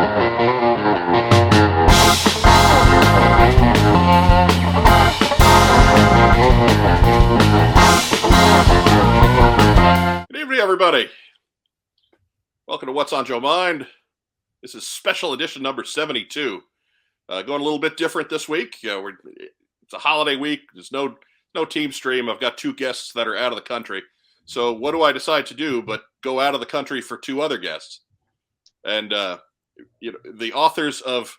Good evening, everybody. Welcome to What's on Joe Mind. This is special edition number 72. Going a little bit different this week. It's a holiday week. There's no team stream. I've got two guests that are out of the country. So what do I decide to do but go out of the country for two other guests? And the authors of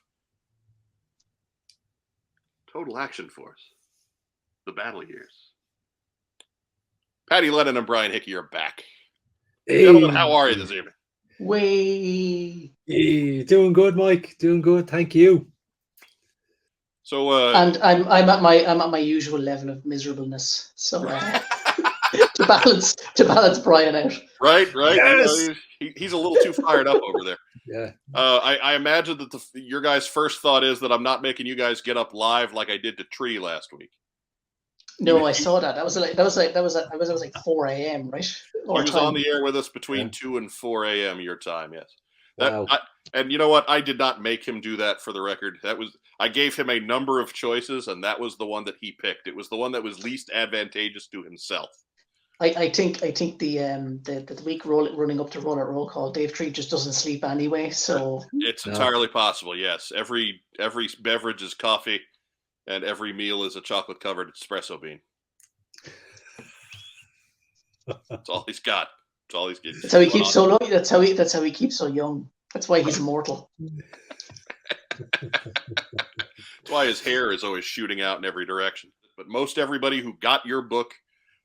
Total Action Force, The Battle Years. Paddy, Lennon, and Brian Hickey are back. Hey. Gentlemen, how are you this evening? Hey, doing good, Mike. Doing good, thank you. So, and I'm at my usual level of miserableness. So to balance Brian out. Right. Yes. He's a little too fired up over there. Yeah. I imagine that your guys' first thought is that I'm not making you guys get up live like I did to Tree last week. No, I saw that. That was like 4 a.m. right? He was on the air with us between 2 and 4 a.m. your time. Yes. Wow. And you know what? I did not make him do that for the record. I gave him a number of choices, and that was the one that he picked. It was the one that was least advantageous to himself. I think the week running up to Run at Roll Call, Dave Tree just doesn't sleep anyway. So it's entirely possible. Yes, every beverage is coffee, and every meal is a chocolate covered espresso bean. That's all he's got. That's all he's getting. That's how he keeps so long. That's how he keeps so young. That's why he's immortal. That's why his hair is always shooting out in every direction. But most everybody who got your book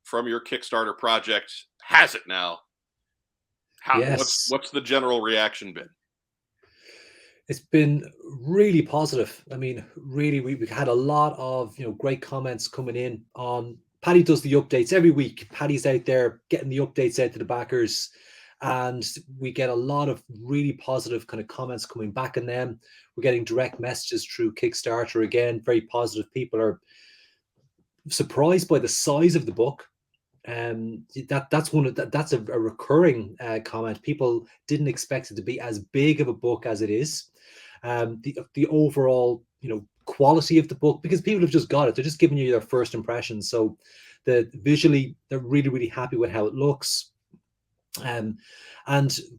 from your Kickstarter project has it now. Yes. What's the general reaction been? It's been really positive. I mean, really, we had a lot of great comments coming in on. Paddy does the updates every week. Paddy's out there getting the updates out to the backers, and we get a lot of really positive kind of comments coming back in them. We're getting direct messages through Kickstarter again. Very positive. People are surprised by the size of the book. That's a recurring comment. People didn't expect it to be as big of a book as it is. The overall quality of the book, because people have just got it. They're just giving you their first impressions. So visually they're really, really happy with how it looks. And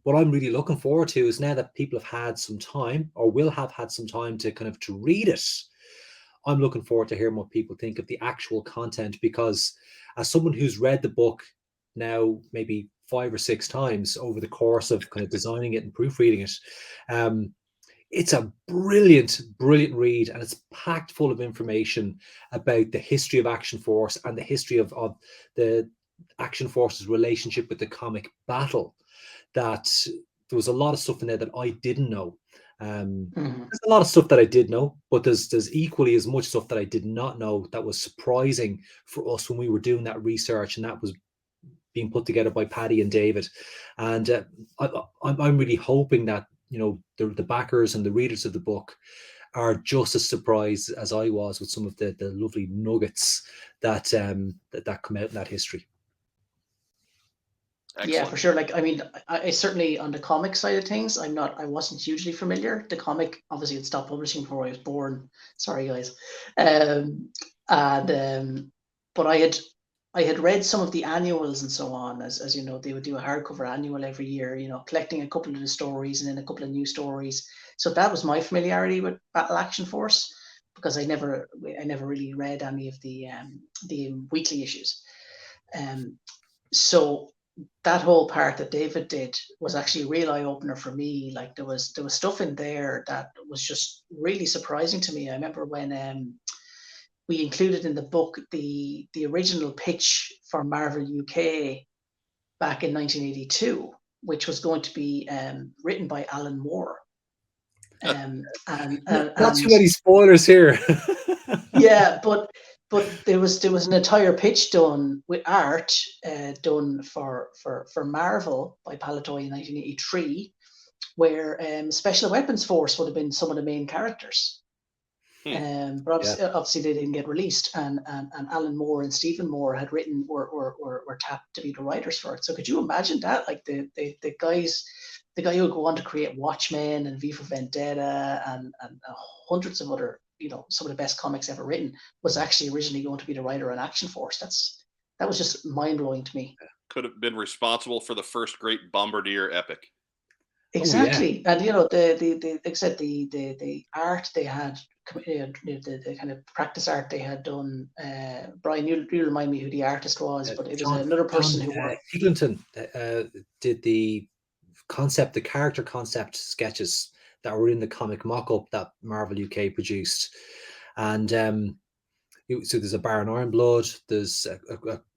what I'm really looking forward to is now that people have had some time or will have had some time to read it, I'm looking forward to hearing what people think of the actual content, because as someone who's read the book now maybe 5 or 6 times over the course of kind of designing it and proofreading it, it's a brilliant read, and it's packed full of information about the history of Action Force and the history of the Action Force's relationship with the comic Battle. That there was a lot of stuff in there that I didn't know. There's a lot of stuff that I did know, but there's equally as much stuff that I did not know that was surprising for us when we were doing that research, and that was being put together by Paddy and David. And I'm really hoping that the backers and the readers of the book are just as surprised as I was with some of the lovely nuggets that come out in that history. Excellent. Yeah, for sure. Like, I mean, I certainly on the comic side of things, I wasn't hugely familiar. The comic obviously had stopped publishing before I was born. Sorry, guys. But I had read some of the annuals and so on. As you know, they would do a hardcover annual every year, collecting a couple of the stories and then a couple of new stories. So that was my familiarity with Battle Action Force, because I never really read any of the weekly issues. So that whole part that David did was actually a real eye-opener for me. Like there was stuff in there that was just really surprising to me. I remember when we included in the book the original pitch for Marvel UK back in 1982, which was going to be written by Alan Moore. Not too many spoilers here. Yeah, but there was an entire pitch done with art done for Marvel by Palitoy in 1983, where Special Weapons Force would have been some of the main characters. But obviously they didn't get released, and Alan Moore and Stephen Moore had written were tapped to be the writers for it. So could you imagine that? Like the guys the guy who would go on to create Watchmen and V for Vendetta and hundreds of other, some of the best comics ever written, was actually originally going to be the writer on Action Force. That was just mind-blowing to me. Could have been responsible for the first great Bombardier epic. Exactly. And the like I said, the art they had, the kind of practice art they had done, Brian, you remind me who the artist was, but it was another person who worked. Higginson did the character concept sketches that were in the comic mock-up that Marvel UK produced. And so there's a Baron Ironblood, there's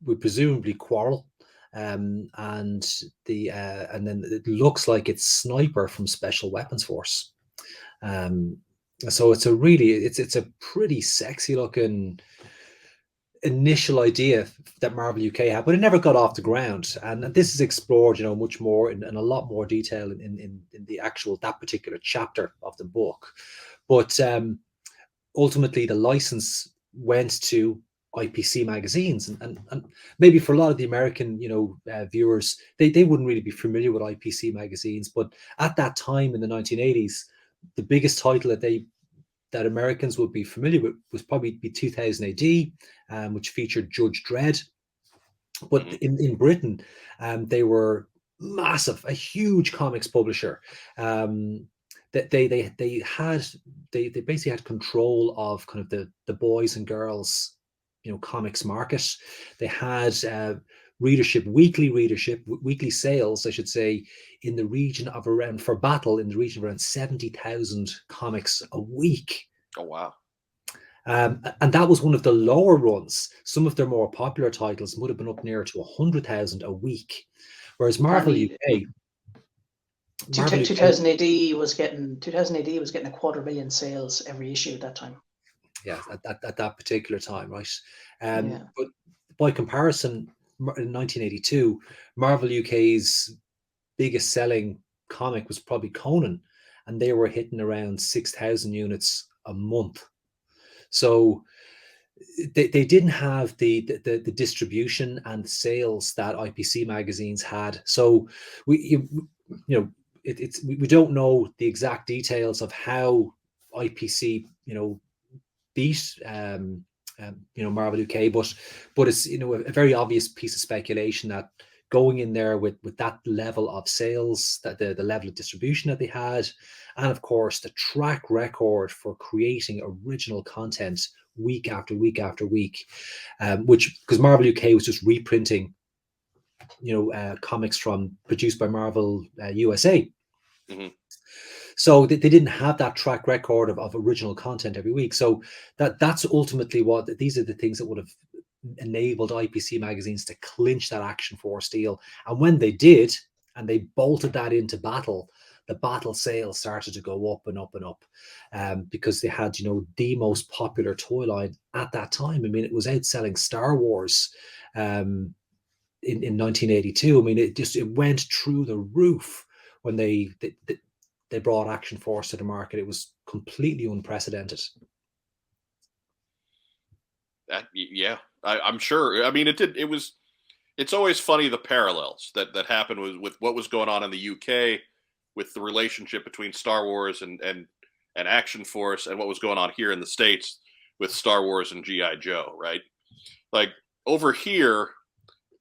we presumably Quarrel, and then it looks like it's Sniper from Special Weapons Force. So it's a pretty sexy looking initial idea that Marvel UK had, but it never got off the ground. And this is explored, much more in a lot more detail in the actual that particular chapter of the book. But ultimately, the license went to IPC magazines, and maybe for a lot of the American viewers, they wouldn't really be familiar with IPC magazines, but at that time in the 1980s, the biggest title that Americans would be familiar with was probably 2000 AD, which featured Judge Dredd. But in Britain, they were massive, a huge comics publisher. That they basically had control of kind of the boys and girls comics market. They had weekly sales, I should say, in the region of around, for Battle, in the region of around 70,000 comics a week. Oh wow. And that was one of the lower runs. Some of their more popular titles would have been up near to 100,000 a week, whereas Marvel UK 2000 AD was getting 250,000 sales every issue at that time. Yeah, at that particular time, right? But by comparison, in 1982, Marvel UK's biggest selling comic was probably Conan, and they were hitting around 6,000 units a month. So they didn't have the distribution and sales that IPC magazines had. So we don't know the exact details of how IPC beat Marvel UK, but it's a very obvious piece of speculation that going in there with that level of sales, that the level of distribution that they had, and of course the track record for creating original content week after week after week, which, because Marvel UK was just reprinting comics produced by Marvel USA. Mm-hmm. So they didn't have that track record of original content every week. So that's ultimately these are the things that would have enabled IPC magazines to clinch that Action Force deal. And when they did, and they bolted that into Battle, the Battle sales started to go up and up and up, because they had the most popular toy line at that time. I mean, it was outselling Star Wars in 1982. I mean, it went through the roof when they brought Action Force to the market. It was completely unprecedented. Yeah, I'm sure. I mean, it's always funny, the parallels that happened with what was going on in the UK with the relationship between Star Wars and Action Force, and what was going on here in the States with Star Wars and G.I. Joe, right? Like, over here,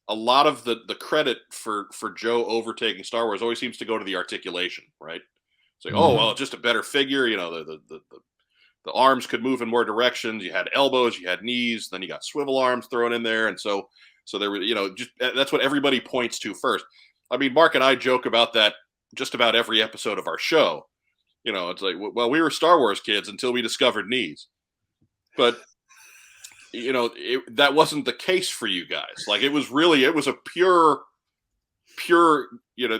a lot of the credit for Joe overtaking Star Wars always seems to go to the articulation, right? It's like, oh, well, just a better figure. The arms could move in more directions. You had elbows, you had knees, then you got swivel arms thrown in there. And so there were, just that's what everybody points to first. I mean, Mark and I joke about that just about every episode of our show. It's like, well, we were Star Wars kids until we discovered knees. But, that wasn't the case for you guys. Like, it was a pure,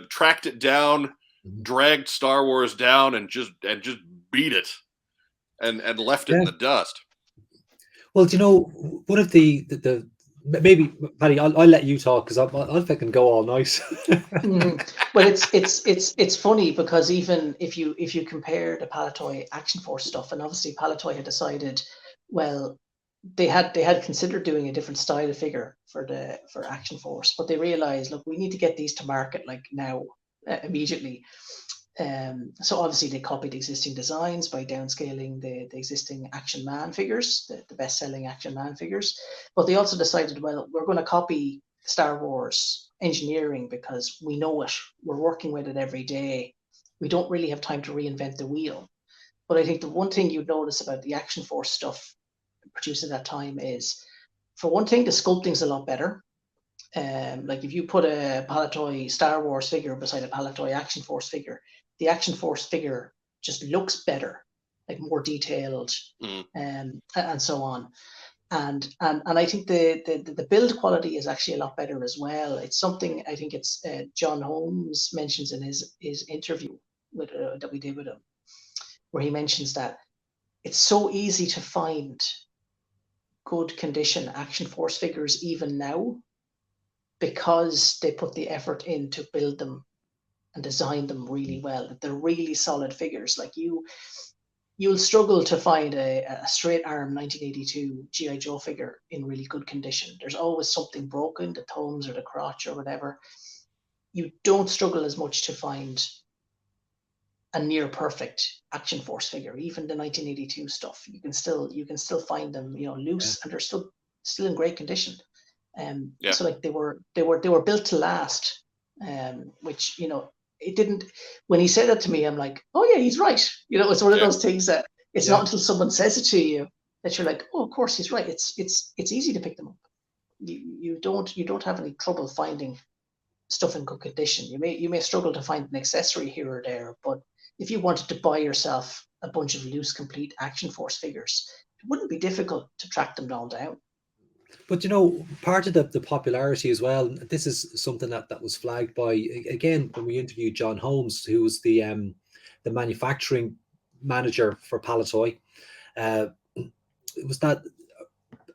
tracked it down, dragged Star Wars down and just beat it. And left it in the dust. Well, one of the maybe, Paddy, I'll let you talk, because I'll fucking go all night. Well, it's funny, because even if you compare the Palatoy Action Force stuff, and obviously Palatoy had decided, well, they had considered doing a different style of figure for Action Force, but they realized, look, we need to get these to market like now. immediately. So obviously they copied existing designs by downscaling the existing Action Man figures, the best-selling Action Man figures. But they also decided, well, we're going to copy Star Wars engineering because we know it. We're working with it every day. We don't really have time to reinvent the wheel. But I think the one thing you'd notice about the Action Force stuff produced at that time is, for one thing, the sculpting's a lot better. Like if you put a Palatoy Star Wars figure beside a Palatoy Action Force figure, the Action Force figure just looks better, like more detailed, and so on. And I think the build quality is actually a lot better as well. It's something I think it's John Holmes mentions in his interview with that we did with him, where he mentions that it's so easy to find good condition Action Force figures even now, because they put the effort in to build them and design them really well. That they're really solid figures. Like you'll struggle to find a straight arm 1982 G.I. Joe figure in really good condition. There's always something broken, the thumbs or the crotch or whatever. You don't struggle as much to find a near perfect Action Force figure. Even the 1982 stuff, you can still find them, loose, and they're still in great condition. So like they were built to last, which it didn't. When he said that to me, I'm like, oh yeah, he's right. It's one of those things that it's not until someone says it to you that you're like, oh, of course he's right. It's easy to pick them up. You don't have any trouble finding stuff in good condition. You may struggle to find an accessory here or there, but if you wanted to buy yourself a bunch of loose, complete Action Force figures, it wouldn't be difficult to track them all down. But part of the popularity as well, this is something that was flagged by, again, when we interviewed John Holmes, who was the manufacturing manager for Palatoy. It was that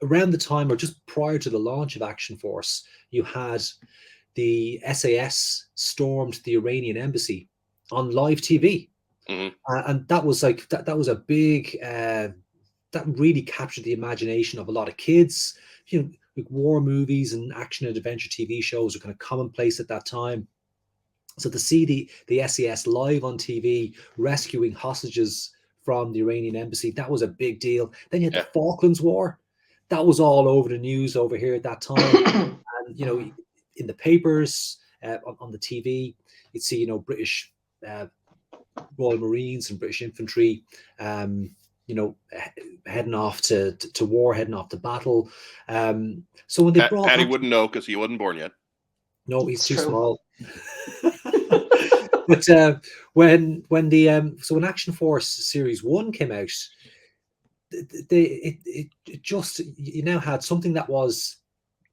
around the time or just prior to the launch of Action Force, you had the SAS stormed the Iranian embassy on live TV. And that was like that was a big that really captured the imagination of a lot of kids. Like war movies and action and adventure TV shows were kind of commonplace at that time. So to see the SAS live on TV rescuing hostages from the Iranian embassy, that was a big deal. Then you had the Falklands War. That was all over the news over here at that time. And, in the papers, on the TV, you'd see, British Royal Marines and British infantry, heading off to war, heading off to battle. So when they brought Paddy wouldn't know because he wasn't born yet. No, he's too small. But when Action Force Series 1 came out, it just, you now had something that was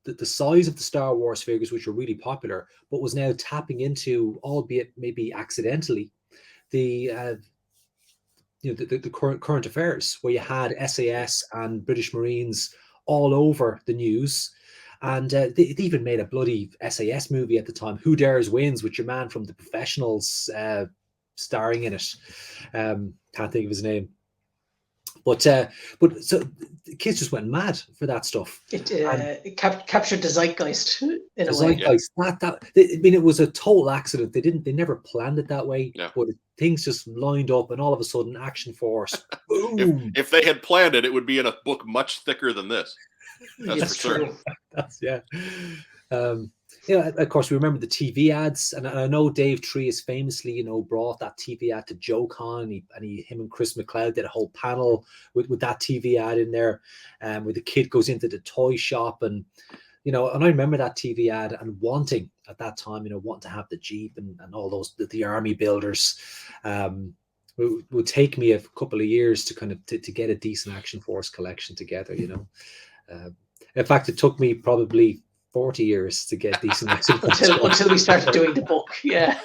the size of the Star Wars figures, which were really popular, but was now tapping into, albeit maybe accidentally, the current affairs, where you had SAS and British Marines all over the news. And they even made a bloody SAS movie at the time, Who Dares Wins, with your man from The Professionals starring in it. Can't think of his name. But so the kids just went mad for that stuff. It captured the zeitgeist in a way. Zeitgeist. It was a total accident. They never planned it that way. Yeah. But things just lined up, and all of a sudden, Action Force. Boom. If they had planned it, it would be in a book much thicker than this. That's for certain. Of course, we remember the TV ads, and I know Dave Trius famously, brought that TV ad to JoeCon, and him and Chris McLeod did a whole panel with that TV ad in there, where the kid goes into the toy shop, and and I remember that TV ad and wanting at that time, wanting to have the Jeep and all those the army builders. It would take me a couple of years to kind of to get a decent Action Force collection together. In fact, it took me probably 40 years to get decent until we started doing the book. Yeah.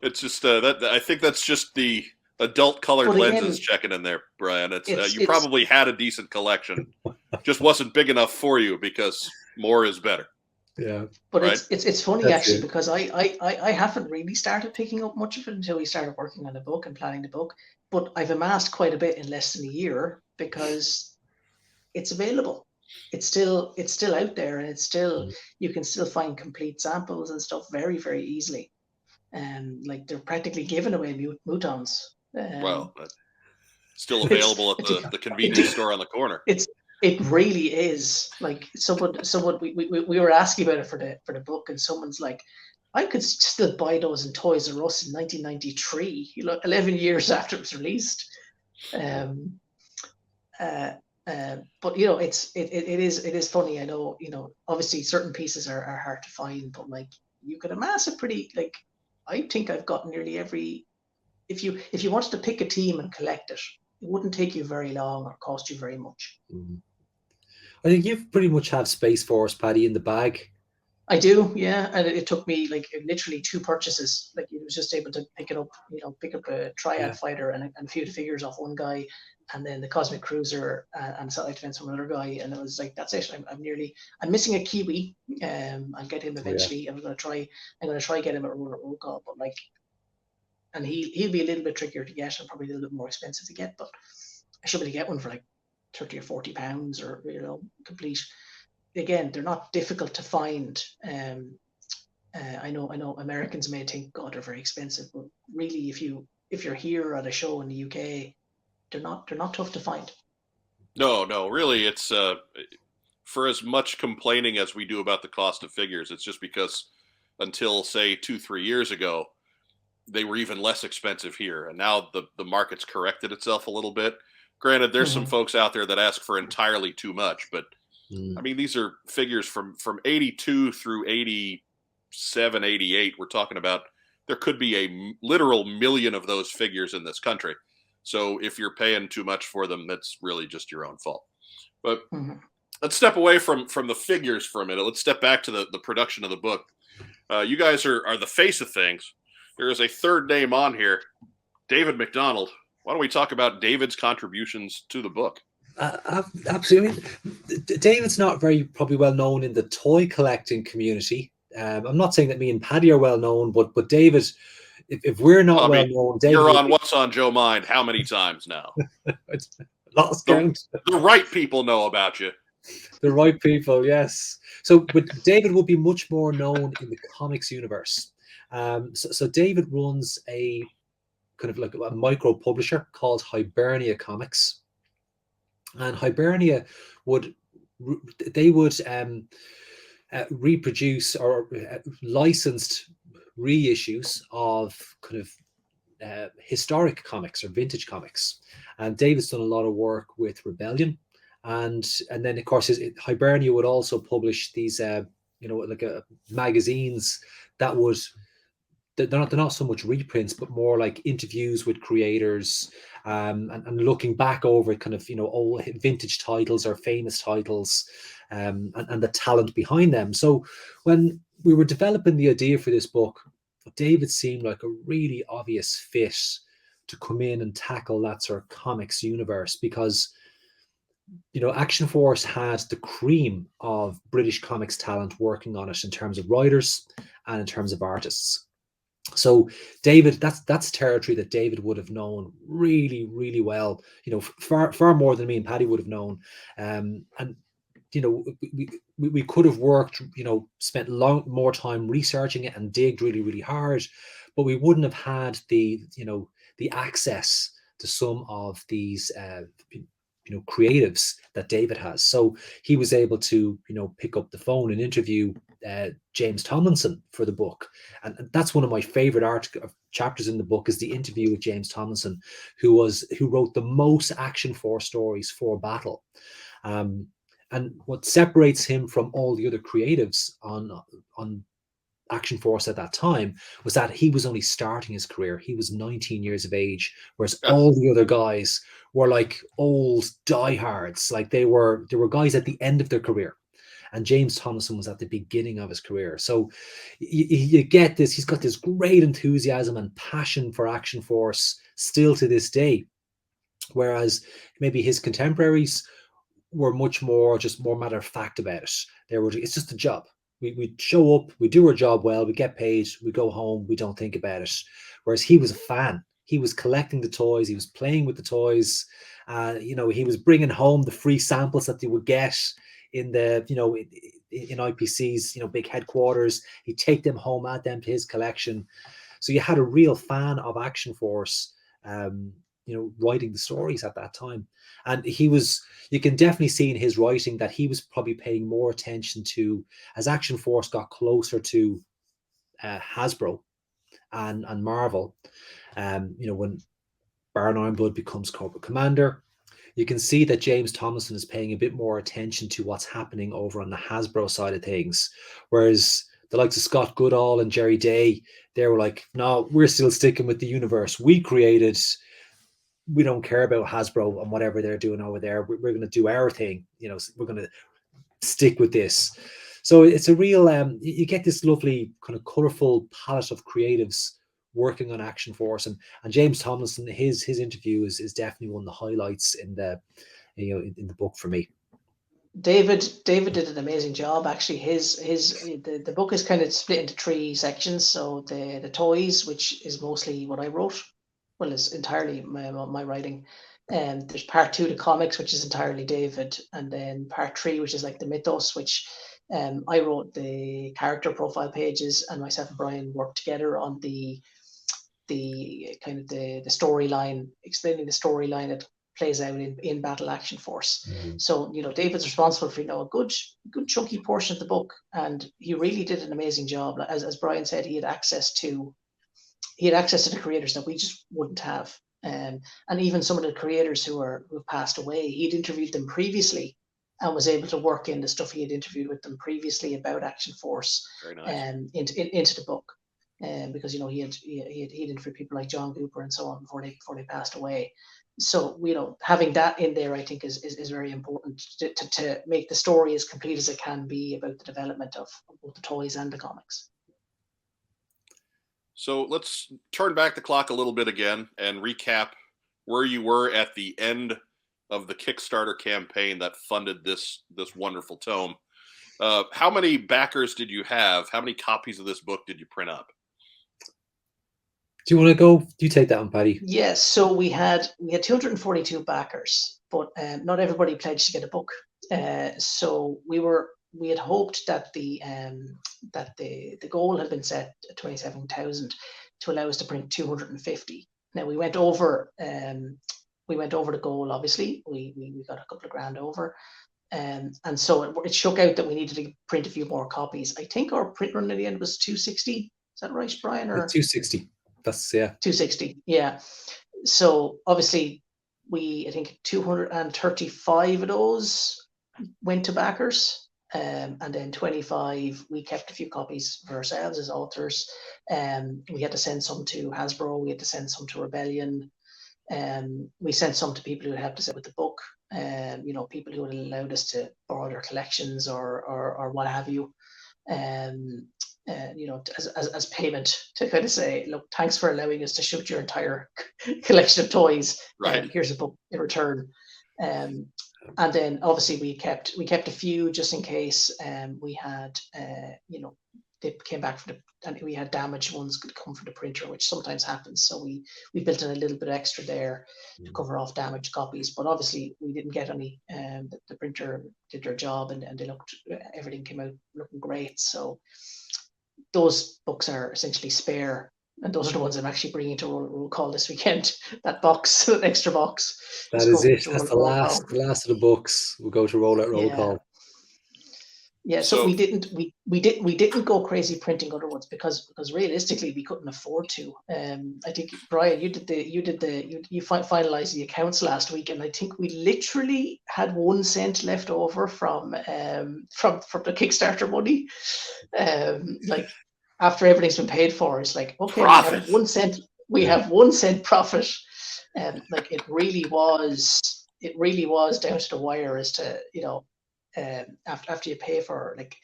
It's just that I think that's just the adult colored lenses checking in there, Brian. You probably had a decent collection, just wasn't big enough for you because more is better. Yeah, but right? it's funny actually, because I haven't really started picking up much of it until we started working on the book and planning the book. But I've amassed quite a bit in less than a year because it's available. it's still out there, and it's still, you can still find complete samples and stuff very, very easily. Like they're practically giving away mutons. Well, still It's available at it's the convenience store on the corner. it really is. Like someone we were asking about it for the book, and someone's like, I could still buy those in Toys R Us in 1993, 11 years after it was released. But it is funny. I know, obviously certain pieces are hard to find, but like you could amass a pretty, like, I think I've got nearly every, if you wanted to pick a team and collect it, it wouldn't take you very long or cost you very much. I think you pretty much have Space Force, Paddy, in the bag. I do, yeah. And it took me like literally 2 purchases. Like it was just able to pick up a Triad fighter and a few figures off one guy, and then the Cosmic Cruiser and Satellite Defense from another guy. And it was like, that's it. I'm missing a Kiwi. I'll get him eventually. I'm gonna try get him at Roll Call, but like, and he'll be a little bit trickier to get and probably a little bit more expensive to get, but I should be able to get one for like 30 or 40 pounds, or complete. Again, they're not difficult to find. I know Americans may think, God, they're very expensive, but really, if you're here at a show in the UK, they're not tough to find. No, really, it's for as much complaining as we do about the cost of figures, it's just because until say 2-3 years ago, they were even less expensive here, and now the market's corrected itself a little bit. Granted, there's some folks out there that ask for entirely too much, but I mean, these are figures from 82 through 87, 88. We're talking about there could be a literal million of those figures in this country. So if you're paying too much for them, that's really just your own fault. But let's step away from the figures for a minute. Let's step back to the production of the book. You guys are the face of things. There is a third name on here, David McDonald. Why don't we talk about David's contributions to the book? Absolutely. David's not probably well known in the toy collecting community. I'm not saying that me and Paddy are well known, but David, if we're not well known, David, you're on What's on Joe Mind how many times now? Lost count. The right people know about you. The right people, yes. So, but David would be much more known in the comics universe. So David runs a kind of like a micro publisher called Hibernia Comics. And Hibernia would reproduce or licensed reissues of kind of historic comics or vintage comics. And David's done a lot of work with Rebellion, and then of course Hibernia would also publish these magazines that would. They're not so much reprints, but more like interviews with creators, and looking back over kind of old vintage titles or famous titles, and the talent behind them. So when we were developing the idea for this book, David seemed like a really obvious fit to come in and tackle that sort of comics universe, because Action Force had the cream of British comics talent working on it in terms of writers and in terms of artists. So David, that's territory that David would have known really, really well, far more than me and Paddy would have known. And we could have worked, spent more time researching it and digged really, really hard, but we wouldn't have had the access to some of these creatives that David has. So he was able to pick up the phone and interview James Tomlinson for the book, and that's one of my favorite chapters in the book, is the interview with James Tomlinson, who wrote the most Action Force stories for Battle. And what separates him from all the other creatives on Action Force at that time was that he was only starting his career. He was 19 years of age, whereas all the other guys were like old diehards. Like they were guys at the end of their career, and James Tomlinson was at the beginning of his career. So you get this. He's got this great enthusiasm and passion for Action Force still to this day, whereas maybe his contemporaries were much more matter of fact about it. It's just a job. We show up, we do our job well, we get paid, we go home, we don't think about it. Whereas he was a fan. he was collecting the toys, he was playing with the toys. You know, he was bringing home the free samples that they would get in the, you know, in IPC's, you know, big headquarters. He'd take them home, add them to his collection. So you had a real fan of Action Force, you know, writing the stories at that time. And he was, you can definitely see in his writing that he was probably paying more attention to, as Action Force got closer to Hasbro and Marvel, you know, when Baron Ironblood becomes Corporate Commander, you can see that James Thomason is paying a bit more attention to what's happening over on the Hasbro side of things. Whereas the likes of Scott Goodall and Jerry Day, they were like, no, we're still sticking with the universe we created. We don't care about Hasbro and whatever they're doing over there. We're going to do our thing. You know, we're going to stick with this. So it's a real, you get this lovely kind of colorful palette of creatives working on Action Force, and James Tomlinson, his interview is definitely one of the highlights in the, you know, in the book for me. David did an amazing job. Actually, the book is kind of split into 3 sections. So the toys, which is mostly what I wrote, well, is entirely my writing. And there's part 2, the comics, which is entirely David, and then part 3, which is like the mythos, which I wrote the character profile pages, and myself and Brian worked together on the kind of the storyline, explaining the storyline that plays out in Battle Action Force. Mm-hmm. So, you know, David's responsible for, you know, a good chunky portion of the book, and he really did an amazing job. As Brian said, he had access to the creators that we just wouldn't have. And even some of the creators who have passed away, he'd interviewed them previously and was able to work in the stuff he had interviewed with them previously about Action Force. Very nice. Into the book. Because, you know, he had interviewed people like John Cooper and so on before they passed away. So, you know, having that in there, I think is very important to make the story as complete as it can be about the development of both the toys and the comics. So let's turn back the clock a little bit again and recap where you were at the end of the Kickstarter campaign that funded this wonderful tome. How many backers did you have? How many copies of this book did you print up? Do you want to go? Do you take that one, Paddy? Yes. So we had 242 backers, but not everybody pledged to get a book. So we had hoped that the goal had been set at 27,000 to allow us to print 250. Now we went over the goal. Obviously, we got a couple of grand over, and so it shook out that we needed to print a few more copies. I think our print run at the end was 260. Is that right, Brian? Or 260. That's 260. Yeah. So obviously, I think 235 of those went to backers. And then 25, we kept a few copies for ourselves as authors. We had to send some to Hasbro. We had to send some to Rebellion. We sent some to people who helped us out with the book. You know, people who had allowed us to borrow their collections or what have you. You know, as payment to kind of say, look, thanks for allowing us to shoot your entire collection of toys. Right. Here's a book in return. And then obviously we kept a few just in case we had, you know, they came back and we had damaged ones could come from the printer, which sometimes happens. So we built in a little bit extra there to cover off damaged copies. But obviously we didn't get any. The printer did their job and everything came out looking great. So those books are essentially spare. And those are the ones I'm actually bringing to roll call this weekend. That box, that extra box. That is it. That's the last of the books. We'll go to roll call. Yeah, so we didn't go crazy printing other ones because realistically we couldn't afford to. I think Brian, you finalized the accounts last week, and I think we literally had 1 cent left over from the Kickstarter money. Like after everything's been paid for, it's like, okay, profit. we have 1 cent. We have 1 cent profit. Like it really was down to the wire as to, you know. After you pay for, like,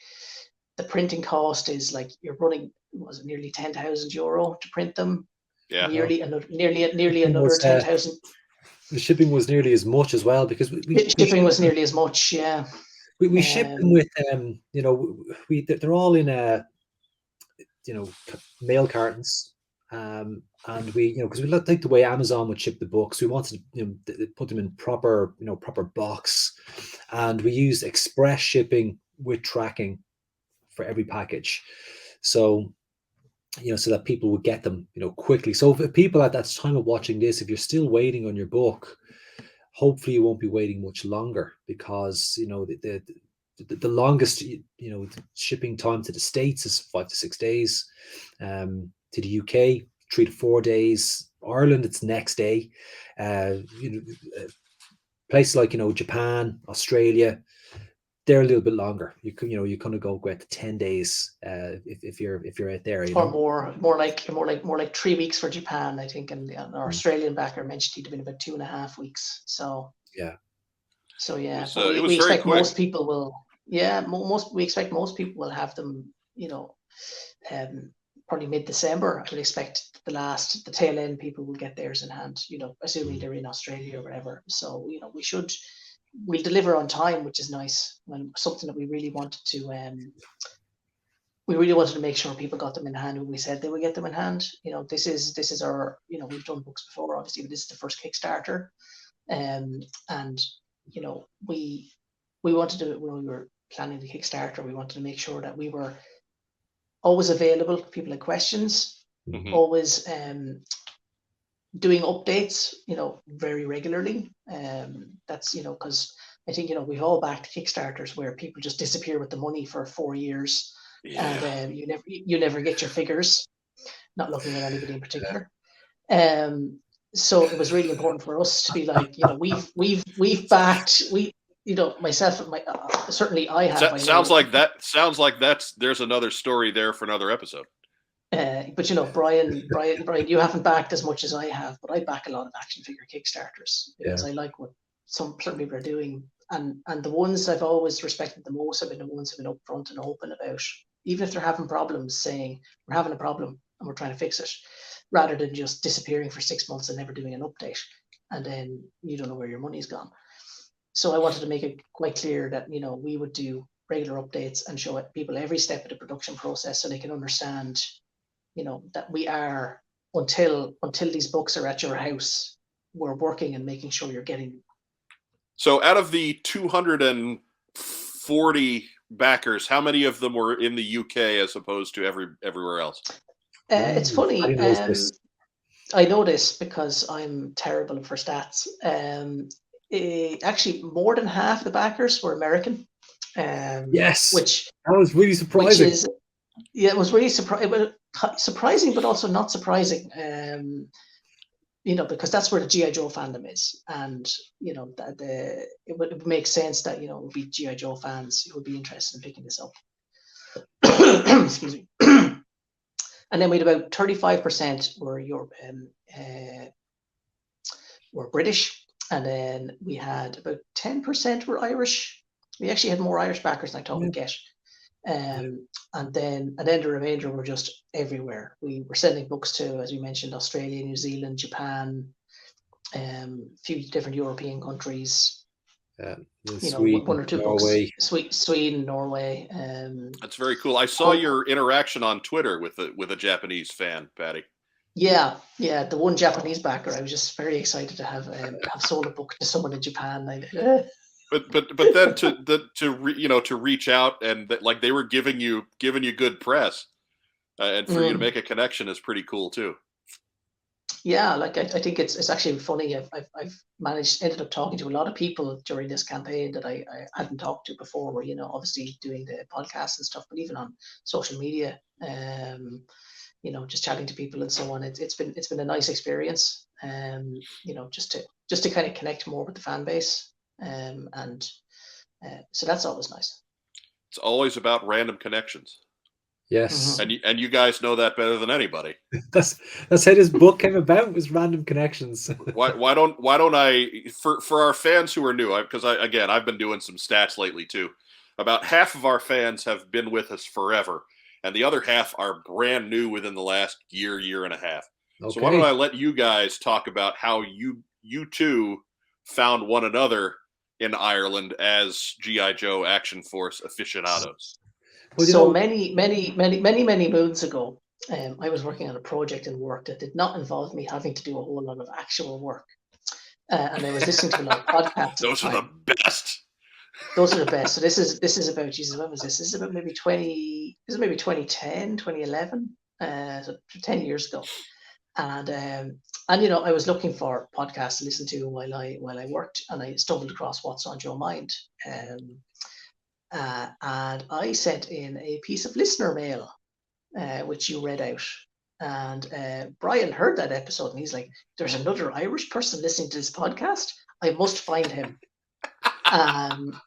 the printing cost is like you're running, was it nearly €10,000 to print them? Yeah, nearly another 10,000. The shipping was nearly as much as well because shipping was nearly as much. Yeah, we shipped them with you know, they're all in you know, mail cartons, And we, because we like the way Amazon would ship the books, we wanted to put them in proper box, and we used express shipping with tracking for every package, so so that people would get them quickly. So if people at that time of watching this, if you're still waiting on your book, hopefully you won't be waiting much longer, because the longest shipping time to the States is 5 to 6 days. To the UK, 3 to 4 days. Ireland, it's next day. Places like Japan, Australia, they're a little bit longer. You kind of go to 10 days if you're out there. Or more like 3 weeks for Japan, I think, and our Australian backer mentioned he'd have been about 2.5 weeks. So yeah. We expect most people will. Yeah, we expect most people will have them. Probably mid-December. I would expect the tail end people will get theirs in hand. Assuming they're in Australia or whatever. So we'll deliver on time, which is nice. And something that we really wanted to make sure people got them in hand when we said they would get them in hand. This is our. We've done books before, obviously, but this is the first Kickstarter, and we wanted to, when we were planning the Kickstarter, we wanted to make sure that we were always available if people had questions, always doing updates, very regularly. That's, because I think, we've all backed Kickstarters where people just disappear with the money for 4 years, and you never get your figures, not looking at anybody in particular. So it was really important for us to be like, we've backed, myself and certainly I have. Sounds like there's another story there for another episode. But Brian, you haven't backed as much as I have, but I back a lot of action figure Kickstarters because I like what certain people are doing, and the ones I've always respected the most have been the ones who've been upfront and open about, even if they're having problems, saying we're having a problem and we're trying to fix it, rather than just disappearing for 6 months and never doing an update, and then you don't know where your money's gone. So I wanted to make it quite clear that we would do regular updates and show people every step of the production process, so they can understand that we are, until these books are at your house, we're working and making sure you're getting. So out of the 240 backers, how many of them were in the UK as opposed to everywhere else? It's funny. I know this because I'm terrible for stats. Actually, more than half the backers were American. Yes, which that was really surprising. It was really surprising, but also not surprising. Because that's where the G.I. Joe fandom is, and that it would make sense that it would be G.I. Joe fans who would be interested in picking this up. Excuse me. And then we had about 35% were British, and then we had about 10% were Irish. We actually had more Irish backers than I thought we'd get. And then the remainder were just everywhere. We were sending books to, as we mentioned, Australia, New Zealand, Japan, a few different European countries. Sweden, 1 or 2 Norway. books. Sweden, Norway. That's very cool. I saw your interaction on Twitter with a Japanese fan, Paddy. Yeah, the one Japanese backer. I was just very excited to have sold a book to someone in Japan. But then to reach out and like they were giving you good press, and for you to make a connection is pretty cool too. Yeah, like I think it's actually funny. I've ended up talking to a lot of people during this campaign that I hadn't talked to before. Where obviously doing the podcast and stuff, but even on social media, just chatting to people and so on. It's been a nice experience. Just to kind of connect more with the fan base. So that's always nice. It's always about random connections. Yes, and you guys know that better than anybody. That's how this book came about, was random connections. Why don't I, for our fans who are new, because I've been doing some stats lately too. About half of our fans have been with us forever, and the other half are brand new within the last year and a half. Okay. So why don't I let you guys talk about how you two found one another in Ireland as G.I. Joe Action Force aficionados? Well, so many moons ago, I was working on a project in work that did not involve me having to do a whole lot of actual work. And I was listening to a lot of podcasts at the Those are the time. best. Those are the best. So this is about, Jesus, when was this? This is about maybe 2010, 2011, so 10 years ago. And I was looking for podcasts to listen to while I worked, and I stumbled across What's on Joe Mind. And I sent in a piece of listener mail, which you read out. And Brian heard that episode, and he's like, "There's another Irish person listening to this podcast. I must find him." Um,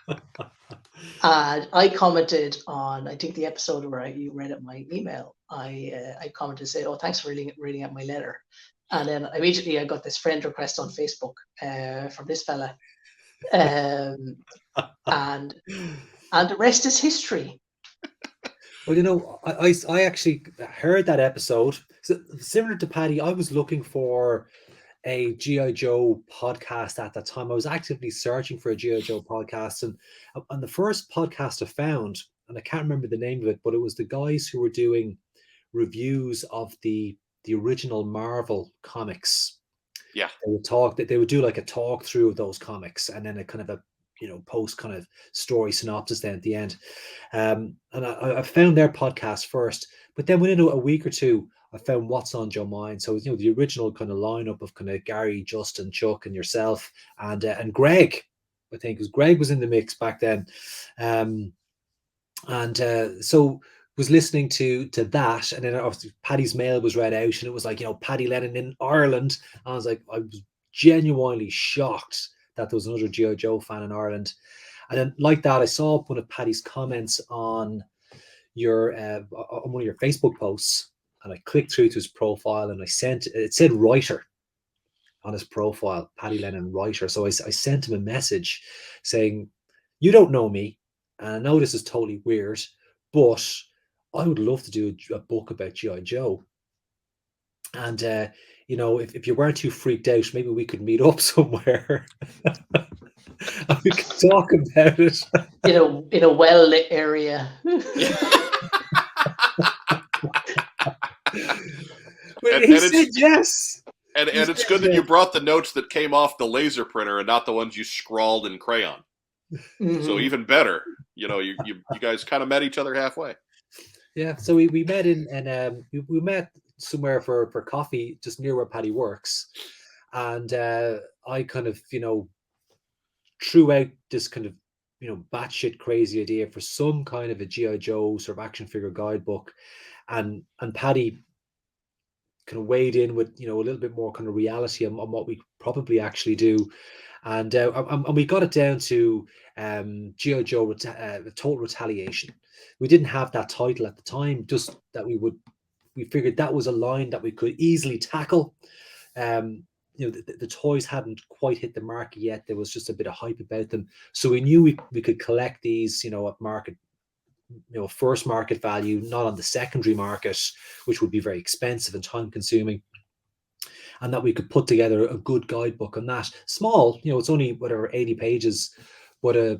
and I commented on, I think, the episode where you read out my email. I commented, say, "Oh, thanks for reading out my letter." And then immediately I got this friend request on Facebook from this fella, and the rest is history. Well, I actually heard that episode. So, similar to Paddy, I was looking for a G.I. Joe podcast at that time. I was actively searching for a G.I. Joe podcast, and the first podcast I found, and I can't remember the name of it, but it was the guys who were doing reviews of the original Marvel comics. Yeah. They would do like a talk through of those comics, and then a kind of a post kind of story synopsis then at the end. And I found their podcast first, but then within a week or two, I found What's on Joe Mind. So the original kind of lineup of kind of Gary, Justin, Chuck, and yourself, and Greg. I think because Greg was in the mix back then, so was listening to that, and then obviously Paddy's mail was read out, and it was like, Paddy Lennon in Ireland. And I was like, I was genuinely shocked that there was another G.I. Joe fan in Ireland. And then like that, I saw one of Paddy's comments on on one of your Facebook posts, and I clicked through to his profile, and it said writer on his profile, Paddy Lennon writer. So I sent him a message saying, "You don't know me, and I know this is totally weird, but I would love to do a book about G.I. Joe. And if you weren't too freaked out, maybe we could meet up somewhere and we could talk about it in a well-lit area." Well, he said yes. And it's good that you brought the notes that came off the laser printer and not the ones you scrawled in crayon. Mm-hmm. So even better, you guys kind of met each other halfway. Yeah, so we met we met somewhere for coffee just near where Paddy works, and I kind of threw out this kind of batshit crazy idea for some kind of a G.I. Joe sort of action figure guidebook, and Paddy kind of weighed in with a little bit more kind of reality on what we probably actually do, and we got it down to G.I. Joe Total Retaliation. We didn't have that title at the time, just that we figured that was a line that we could easily tackle. The toys hadn't quite hit the market yet. There was just a bit of hype about them, so we knew we could collect these at market, first market value, not on the secondary market, which would be very expensive and time consuming, and that we could put together a good guidebook on that. Small, it's only whatever 80 pages, but a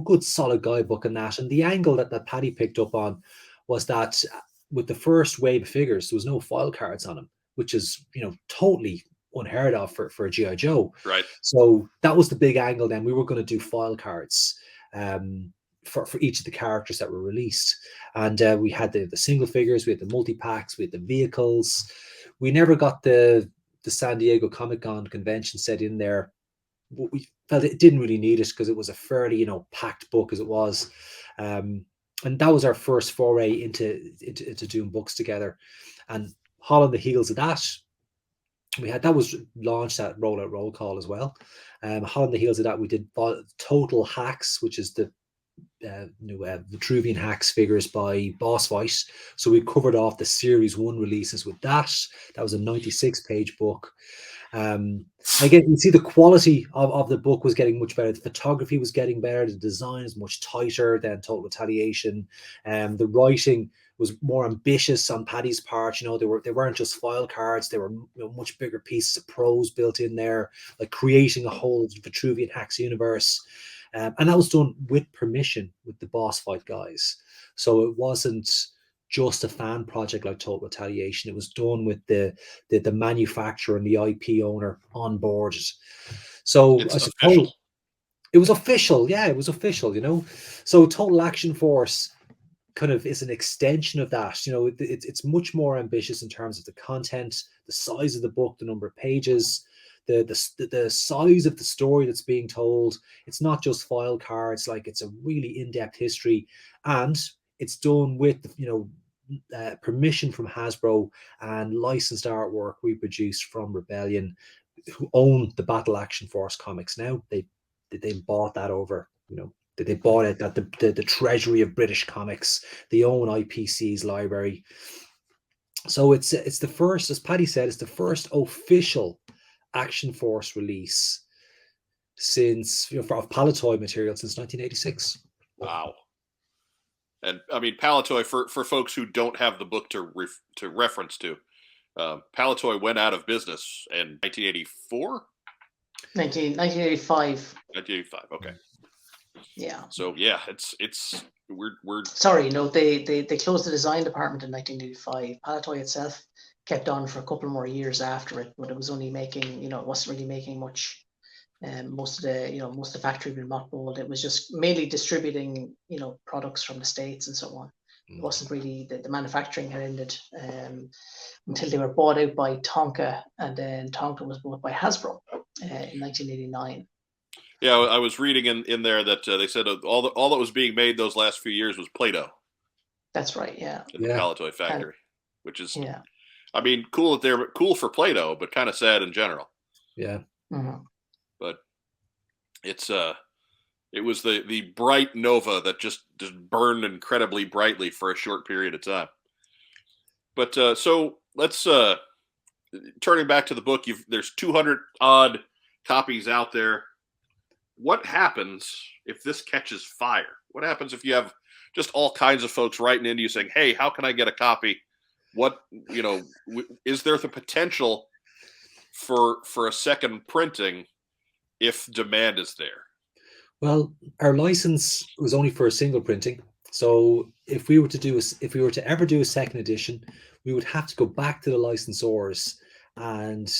good solid guidebook on that. And the angle that Paddy picked up on was that with the first wave of figures, there was no file cards on them, which is totally unheard of for a G.I. Joe. Right. So that was the big angle. Then we were going to do file cards for each of the characters that were released, and we had the single figures, we had the multi-packs, we had the vehicles. We never got the San Diego Comic-Con convention set in there. We felt it didn't really need it because it was a fairly packed book as it was, and that was our first foray into doing books together. And hot on the heels of that, that was launched at Rollout Roll Call as well. Hot on the heels of that, we did Total Hacks, which is the Vitruvian Hacks figures by Boss Fight. So we covered off the Series 1 releases with that. That was a 96-page book. Again, you see the quality of the book was getting much better. The photography was getting better. The design is much tighter than Total Retaliation. The writing was more ambitious on Paddy's part. They weren't just file cards. They were much bigger pieces of prose built in there, like creating a whole Vitruvian Hacks universe. And that was done with permission with the Boss Fight guys. So it wasn't just a fan project like Total Retaliation. It was done with the manufacturer and the IP owner on board. So It's I suppose official. it was official. Yeah, it was official, you know. So Total Action Force kind of is an extension of that. You know, it's much more ambitious in terms of the content, the size of the book, the number of pages, the size of the story that's being told. It's not just file cards, like it's a really in-depth history, and it's done with, you know, permission from Hasbro and licensed artwork reproduced from Rebellion, who own the Battle Action Force comics now. They bought that over, you know, they bought it at the treasury of British comics. They own IPC's library. So it's the first, as Paddy said, it's the first official Action Force release since, you know, of Palitoy material since 1986. Wow. And I mean, Palitoy, for folks who don't have the book to reference to, Palitoy went out of business in 1984? 1985. 1985, okay. Yeah. So yeah, it's we're Sorry, no, they closed the design department in 1985. Palitoy itself kept on for a couple more years after it, but it was only making, you know, it wasn't really making much. Most of the factory had been mothballed. It was just mainly distributing, you know, products from the States and so on. It wasn't really, the manufacturing had ended until they were bought out by Tonka, and then Tonka was bought by Hasbro in 1989. Yeah, I was reading in there that they said all that was being made those last few years was Play-Doh. That's right. Yeah. In the Palitoy factory, which is, yeah. I mean, cool that they're cool for Play-Doh, but kind of sad in general. Yeah. Mm-hmm. But it's it was the bright nova that just burned incredibly brightly for a short period of time. But so let's turning back to the book. There's 200 odd copies out there. What happens if this catches fire? What happens if you have just all kinds of folks writing into you saying, "Hey, how can I get a copy?" What, you know, is there the potential for a second printing if demand is there? Well, our license was only for a single printing. So if we were to ever do a second edition, we would have to go back to the licensors and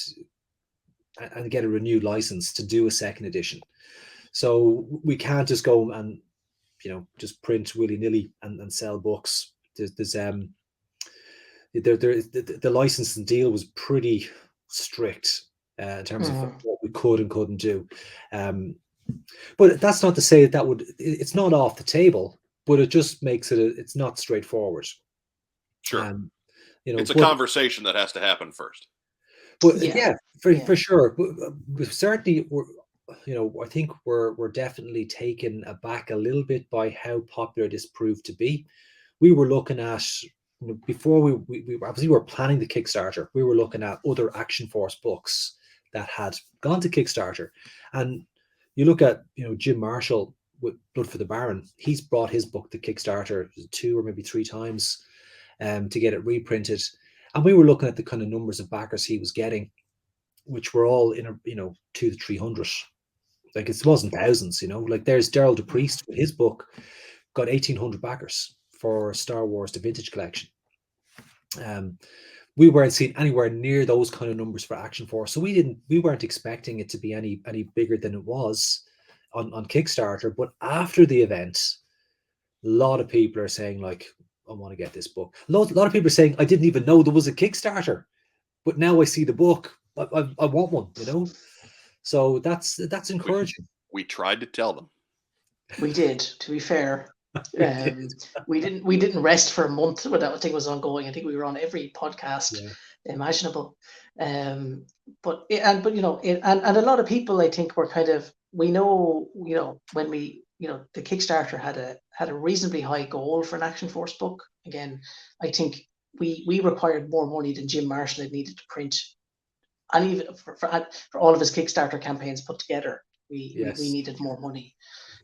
get a renewed license to do a second edition. So we can't just go and, you know, just print willy-nilly and sell books. The licensing deal was pretty strict in terms of what we could and couldn't do. But that's not to say that it's not off the table, but it just makes it's not straightforward. Sure. You know, it's a conversation that has to happen first. But for sure. But certainly, you know, I think we're definitely taken aback a little bit by how popular this proved to be. We were looking at, you know, before we obviously were planning the Kickstarter, we were looking at other Action Force books that had gone to Kickstarter. And you look at, you know, Jim Marshall with Blood for the Baron, he's brought his book to Kickstarter 2 or maybe 3 times to get it reprinted. And we were looking at the kind of numbers of backers he was getting, which were all in a, you know, 200 to 300. Like, it wasn't thousands, you know. Like, there's Gerald DePriest with his book, got 1,800 backers for Star Wars: The Vintage Collection. We weren't seeing anywhere near those kind of numbers for Action Force, so we weren't expecting it to be any bigger than it was on Kickstarter. But after the event, a lot of people are saying, like, I want to get this book. A lot of people are saying, I didn't even know there was a Kickstarter, but now I see the book, I want one, you know. So that's encouraging. We tried to tell them. We did, to be fair. We didn't rest for a month when that thing was ongoing. I think we were on every podcast imaginable. But you know, and a lot of people, I think, were kind of, we know, you know, when we, you know, the Kickstarter had a reasonably high goal for an Action Force book. Again, I think we required more money than Jim Marshall had needed to print, and even for all of his Kickstarter campaigns put together, we needed more money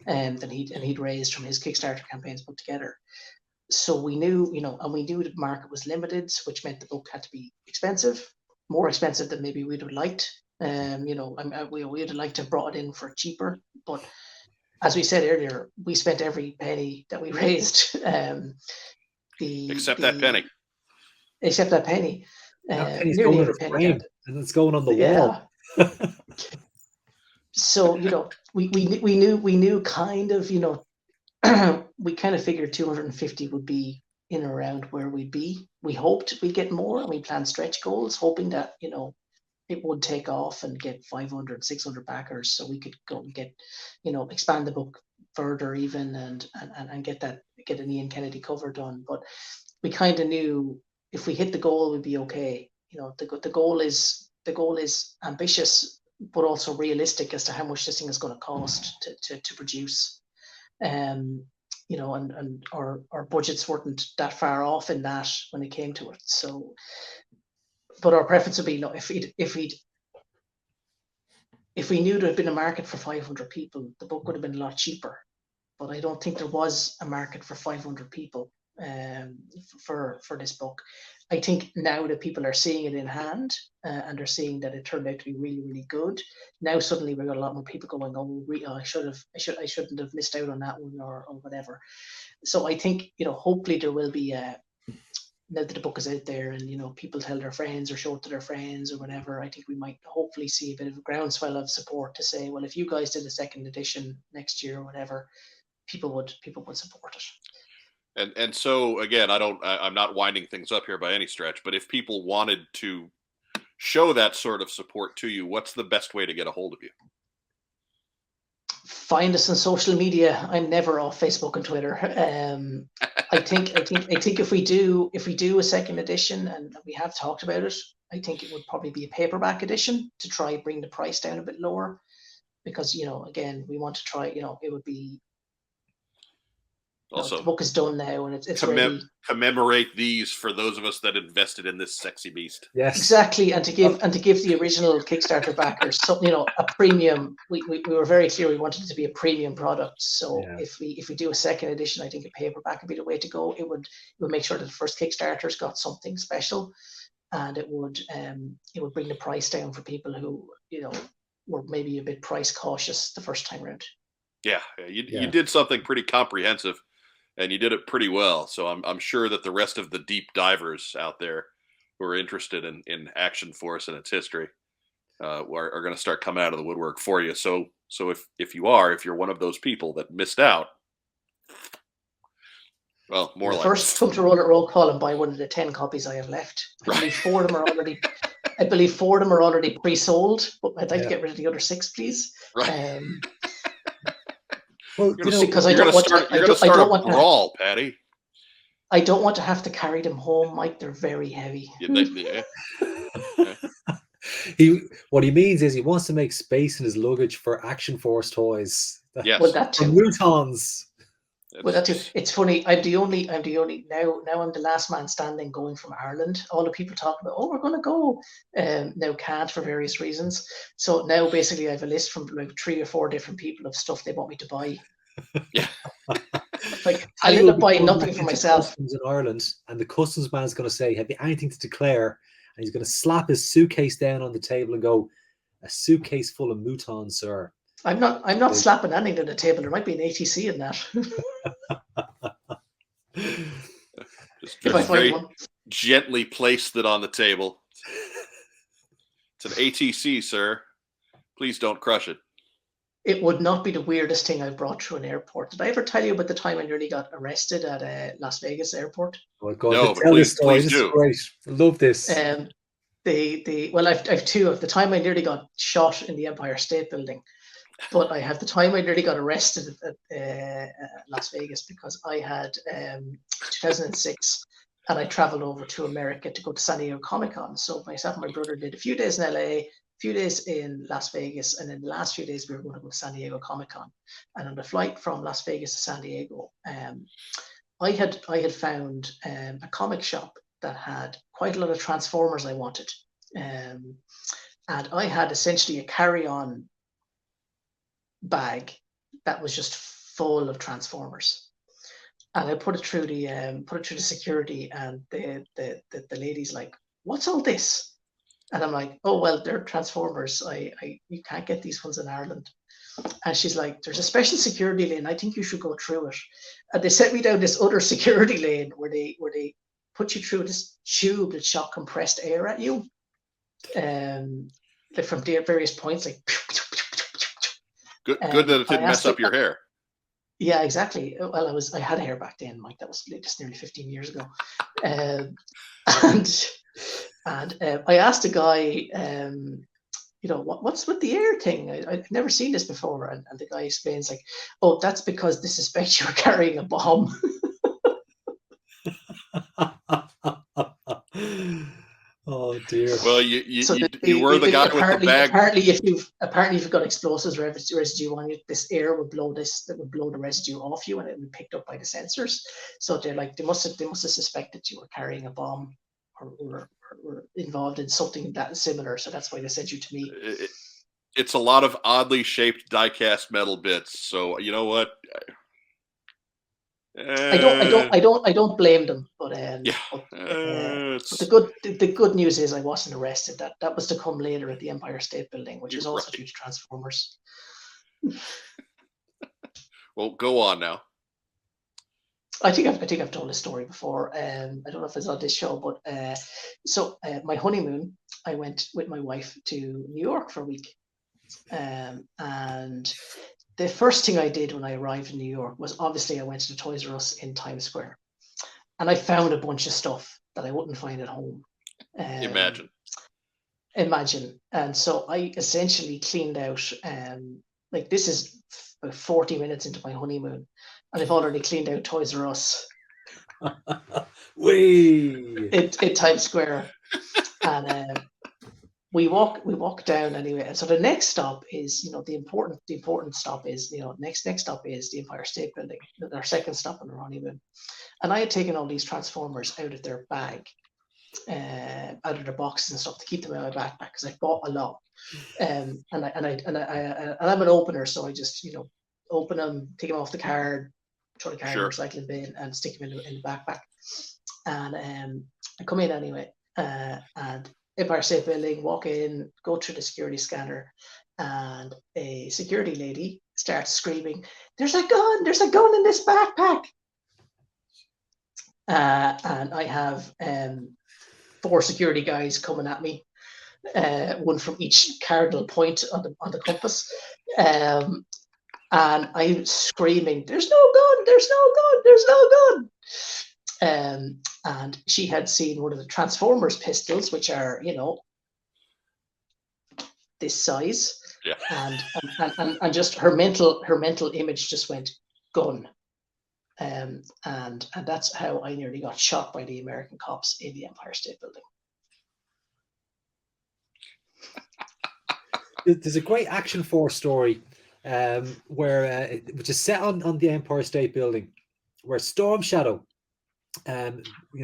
than he'd raised from his Kickstarter campaigns put together. So we knew, you know, and we knew the market was limited, which meant the book had to be expensive, more expensive than maybe we'd have liked. You know, we'd have liked to have brought it in for cheaper, but as we said earlier, we spent every penny that we raised, Except that penny. Except that penny. That penny's Nearly going in every a penny. frame, and it's going on the Yeah. wall. So, we knew kind of, we kind of figured 250 would be in and around where we'd be. We hoped we'd get more, and we planned stretch goals, hoping that, it would take off and get 500, 600 backers, so we could go and get, expand the book further even, and get an Ian Kennedy cover done. But we kind of knew if we hit the goal, we'd be okay. The goal is ambitious, but also realistic as to how much this thing is going to cost to produce. And our budgets weren't that far off in that when it came to it. So, but our preference would be, if we knew there had been a market for 500 people, the book would have been a lot cheaper. But I don't think there was a market for 500 people for this book. I think now that people are seeing it in hand, and they're seeing that it turned out to be really, really good. Now suddenly we've got a lot more people going, I shouldn't have missed out on that one, or whatever. So I think, hopefully there will be now that the book is out there, and people tell their friends or show it to their friends or whatever, I think we might hopefully see a bit of a groundswell of support to say, well, if you guys did a second edition next year or whatever, people would support it. And so again, I'm not winding things up here by any stretch, but if people wanted to show that sort of support to you, what's the best way to get a hold of you? Find us on social media. I'm never off Facebook and Twitter. I think if we do a second edition, and we have talked about it, I think it would probably be a paperback edition to try bring the price down a bit lower, because again, we want to try. It would be. Also, the book is done now, and it's ready. Commemorate these for those of us that invested in this sexy beast. Yes, exactly, and to give the original Kickstarter backers something, a premium. We were very clear we wanted it to be a premium product. So if we do a second edition, I think a paperback would be the way to go. It would make sure that the first Kickstarter's got something special, and it would bring the price down for people who were maybe a bit price cautious the first time around. Yeah, you did something pretty comprehensive. And you did it pretty well. So I'm sure that the rest of the deep divers out there who are interested in Action Force and its history are going to start coming out of the woodwork for you. So if you're one of those people that missed out, well, more like first come to roll call and buy one of the 10 copies I have left. I believe 4 of them are already pre-sold, but I'd like to get rid of the other 6, please. Right. Well, because I don't want to brawl, Paddy. I don't want to have to carry them home, Mike. They're very heavy. What he means is he wants to make space in his luggage for Action Force toys. Yes. Well, that too. Mutons. Well, that too. It's funny. I'm the only now. I'm the last man standing going from Ireland. All the people talk about, we're going to go. Now can't for various reasons. So now basically I have a list from like 3 or 4 different people of stuff they want me to buy. Yeah. Like I end up buying nothing for myself. In Ireland, and the customs man is going to say, "Have you anything to declare?" And he's going to slap his suitcase down on the table and go, "A suitcase full of mutons, sir." I'm not slapping anything to the table. There might be an ATC in that. just very gently placed it on the table. It's an ATC, sir. Please don't crush it. It would not be the weirdest thing I've brought through an airport. Did I ever tell you about the time I nearly got arrested at Las Vegas airport? Oh God, no, tell this story. Please do. Great. I love this. I've 2 of the time I nearly got shot in the Empire State Building. But I have the time I nearly got arrested at Las Vegas, because I had 2006 and I traveled over to America to go to San Diego Comic-Con. So myself and my brother did a few days in LA, a few days in Las Vegas, and then the last few days we were going to go to San Diego Comic-Con. And on the flight from Las Vegas to San Diego, I had found a comic shop that had quite a lot of Transformers I wanted. And I had essentially a carry-on bag that was just full of Transformers, and I put it through the security, and the lady's like, "What's all this?" And I'm like, "Oh well, they're Transformers. You can't get these ones in Ireland." And she's like, there's a special security lane. I think you should go through it. And they sent me down this other security lane where they put you through this tube that shot compressed air at you. Like from various points, like Good that it didn't mess up your hair. Yeah, exactly. Well, I had hair back then, Mike. That was just nearly 15 years ago. And I asked a guy, what's with the air thing? I've never seen this before. And the guy explains, like, oh, that's because they suspect you're carrying a bomb. Oh dear. Well, you were the guy with the bag. Apparently, if you've got explosives residue on you, this air would blow the residue off you, and it would be picked up by the sensors. So they're like, they must have suspected you were carrying a bomb or involved in something that similar. So that's why they sent you to me. It's a lot of oddly shaped die-cast metal bits. So you know what? I don't blame them, but the good news is I wasn't arrested. That was to come later at the Empire State Building, which is also due to Transformers. Well, go on now. I think I've told this story before. I don't know if it's on this show, but my honeymoon, I went with my wife to New York for a week, and the first thing I did when I arrived in New York was obviously I went to the Toys R Us in Times Square, and I found a bunch of stuff that I wouldn't find at home. Imagine. And so I essentially cleaned out, like this is about 40 minutes into my honeymoon, and I've already cleaned out Toys R Us. in Times Square. And we walk down anyway. And so the next stop is, the important stop is, next stop is the Empire State Building, our second stop on the honeymoon. And I had taken all these Transformers out of their bag, out of their boxes and stuff to keep them in my backpack because I bought a lot. And I'm an opener, so I just, open them, take them off the card, throw the card in the recycling bin, and stick them in the backpack. And I come in anyway, and Empire State Building, walk in, go through the security scanner, and a security lady starts screaming, "There's a gun! There's a gun in this backpack!" And I have 4 security guys coming at me, one from each cardinal point on the compass, and I'm screaming, "There's no gun! There's no gun! There's no gun!" And she had seen one of the Transformers pistols, which are, this size, and just her mental image just went gun, and that's how I nearly got shot by the American cops in the Empire State Building. There's a great Action Force story, which is set on the Empire State Building, where Storm Shadow,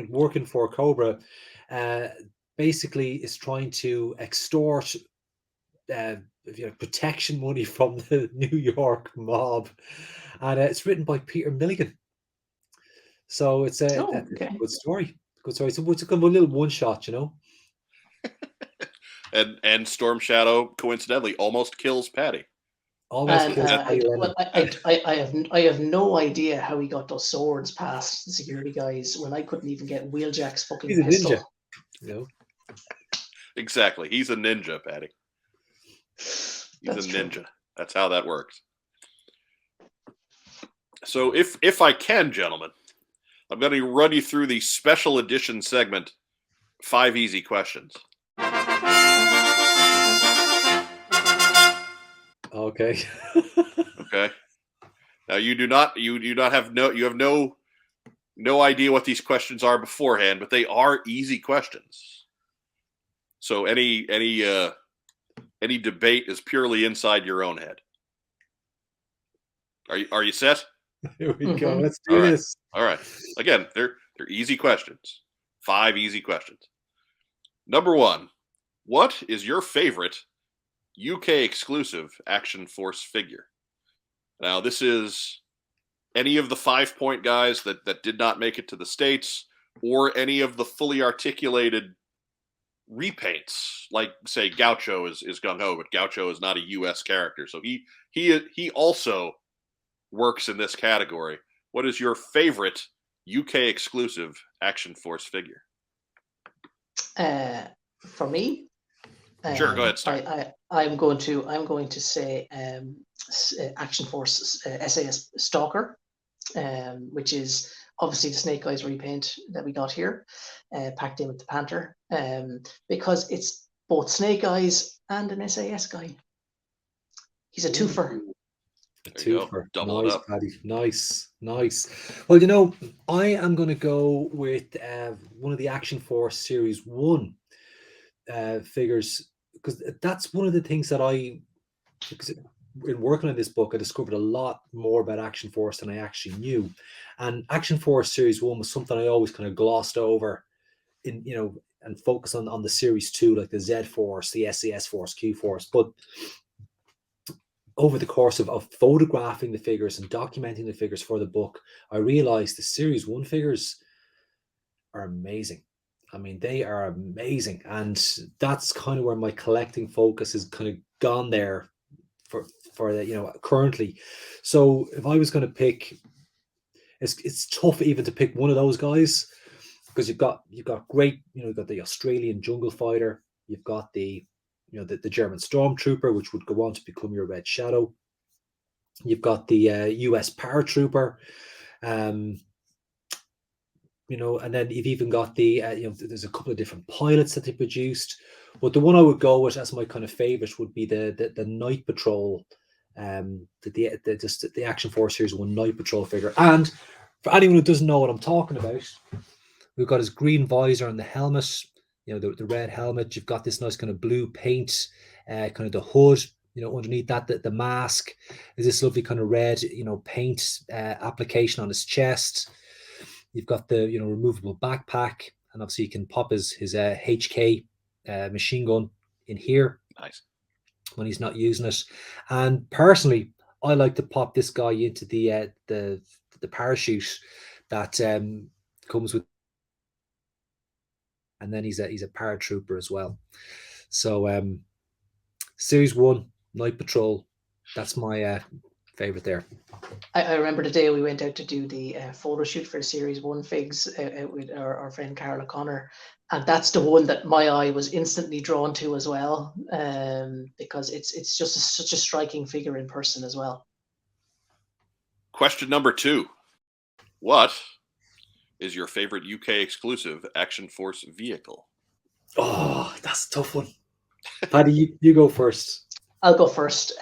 working for Cobra, basically is trying to extort protection money from the New York mob, and it's written by Peter Milligan. So it's a good story. So it's a little one shot, And Storm Shadow coincidentally almost kills Paddy. I have no idea how he got those swords past the security guys when I couldn't even get Wheeljack's fucking pistol. He's a ninja. Exactly. He's a ninja, Paddy. He's a ninja. True. That's how that works. So if I can, gentlemen, I'm going to run you through the special edition segment, 5 Easy Questions. Okay. Okay. Now you have no idea what these questions are beforehand, but they are easy questions. So any debate is purely inside your own head. Are you set? Here we go. Let's do this. All right. Again, they're easy questions. 5 easy questions. Number 1, what is your favorite UK exclusive Action Force figure? Now, this is any of the 5-point guys that did not make it to the States, or any of the fully articulated repaints, like say Gaucho is gung ho, but Gaucho is not a U.S. character, so he also works in this category. What is your favorite UK exclusive Action Force figure? For me, sure, go ahead. Start. I'm going to say Action Force SAS Stalker, which is obviously the Snake Eyes repaint that we got here, packed in with the Panther, because it's both Snake Eyes and an SAS guy. He's a twofer. A twofer. Double nice, it up. Paddy. Nice. Well, you know, I am going to go with one of the Action Force Series 1 figures, because that's one of the things that because in working on this book, I discovered a lot more about Action Force than I actually knew. And Action Force Series 1 was something I always kind of glossed over in, you know, and focus on the Series 2, like the Z Force, the SAS Force, Q Force. But over the course of photographing the figures and documenting the figures for the book, I realized the Series 1 figures are amazing. I mean, they are amazing. And that's kind of where my collecting focus has kind of gone there for the, you know, currently. So if I was going to pick, it's tough even to pick one of those guys, because you've got great, you know, you've got the Australian Jungle Fighter, you've got the, you know, the German Stormtrooper, which would go on to become your Red Shadow. You've got the US Paratrooper, you know, and then you've even got the, you know, there's a couple of different pilots that they produced. But the one I would go with as my kind of favorite would be the Night Patrol, the Action Force Series 1 Night Patrol figure. And for anyone who doesn't know what I'm talking about, we've got his green visor and the helmet, you know, the red helmet. You've got this nice kind of blue paint, kind of the hood, you know, underneath that, the mask is this lovely kind of red, you know, paint application on his chest. You've got the, you know, removable backpack, and obviously you can pop his HK machine gun in here. Nice. When he's not using it. And personally, I like to pop this guy into the parachute that comes with, and then he's a paratrooper as well. So Series 1 Night Patrol, that's my favorite there. I remember the day we went out to do the photo shoot for Series 1 figs with our friend Carol O'Connor, and that's the one that my eye was instantly drawn to as well, because it's just such a striking figure in person as well. Question number 2. What is your favorite UK exclusive Action Force vehicle? Oh, that's a tough one. Paddy, you go first. I'll go first,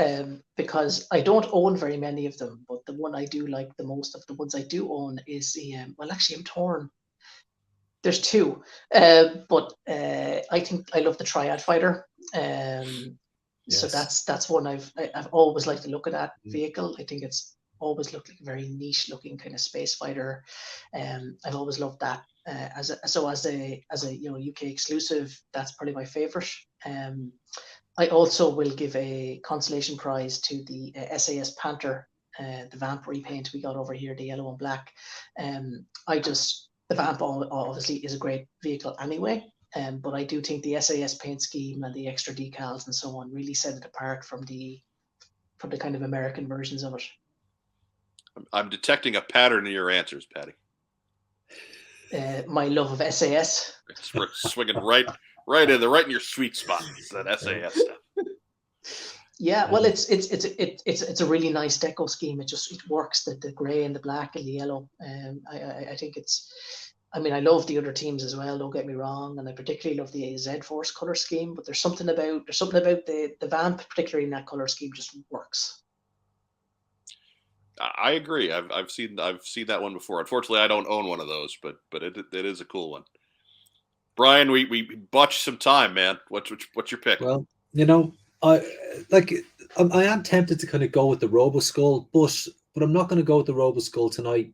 because I don't own very many of them, but the one I do like the most of the ones I do own is the, well, actually I'm torn. There's 2, but I think I love the Triad Fighter. Yes. So that's one I've always liked to look at that vehicle. I think it's always looked like a very niche looking kind of space fighter. I've always loved that. As a you know, UK exclusive, that's probably my favorite. I also will give a consolation prize to the SAS Panther, the Vamp repaint we got over here, the yellow and black. The Vamp obviously is a great vehicle anyway, but I do think the SAS paint scheme and the extra decals and so on really set it apart from the kind of American versions of it. I'm detecting a pattern in your answers, Paddy. My love of SAS. We're swinging right in your sweet spot. It's that SAS stuff. Yeah, well, it's a really nice deco scheme. It works, the gray and the black and the yellow. I think I mean, I love the other teams as well. Don't get me wrong, and I particularly love the Z Force color scheme. But there's something about the Vamp, particularly in that color scheme, just works. I agree. I've seen that one before. Unfortunately, I don't own one of those, but it is a cool one. Brian, we botched some time, man. What's your pick? Well, you know, I am tempted to kind of go with the Roboskull, but I'm not going to go with the Roboskull tonight,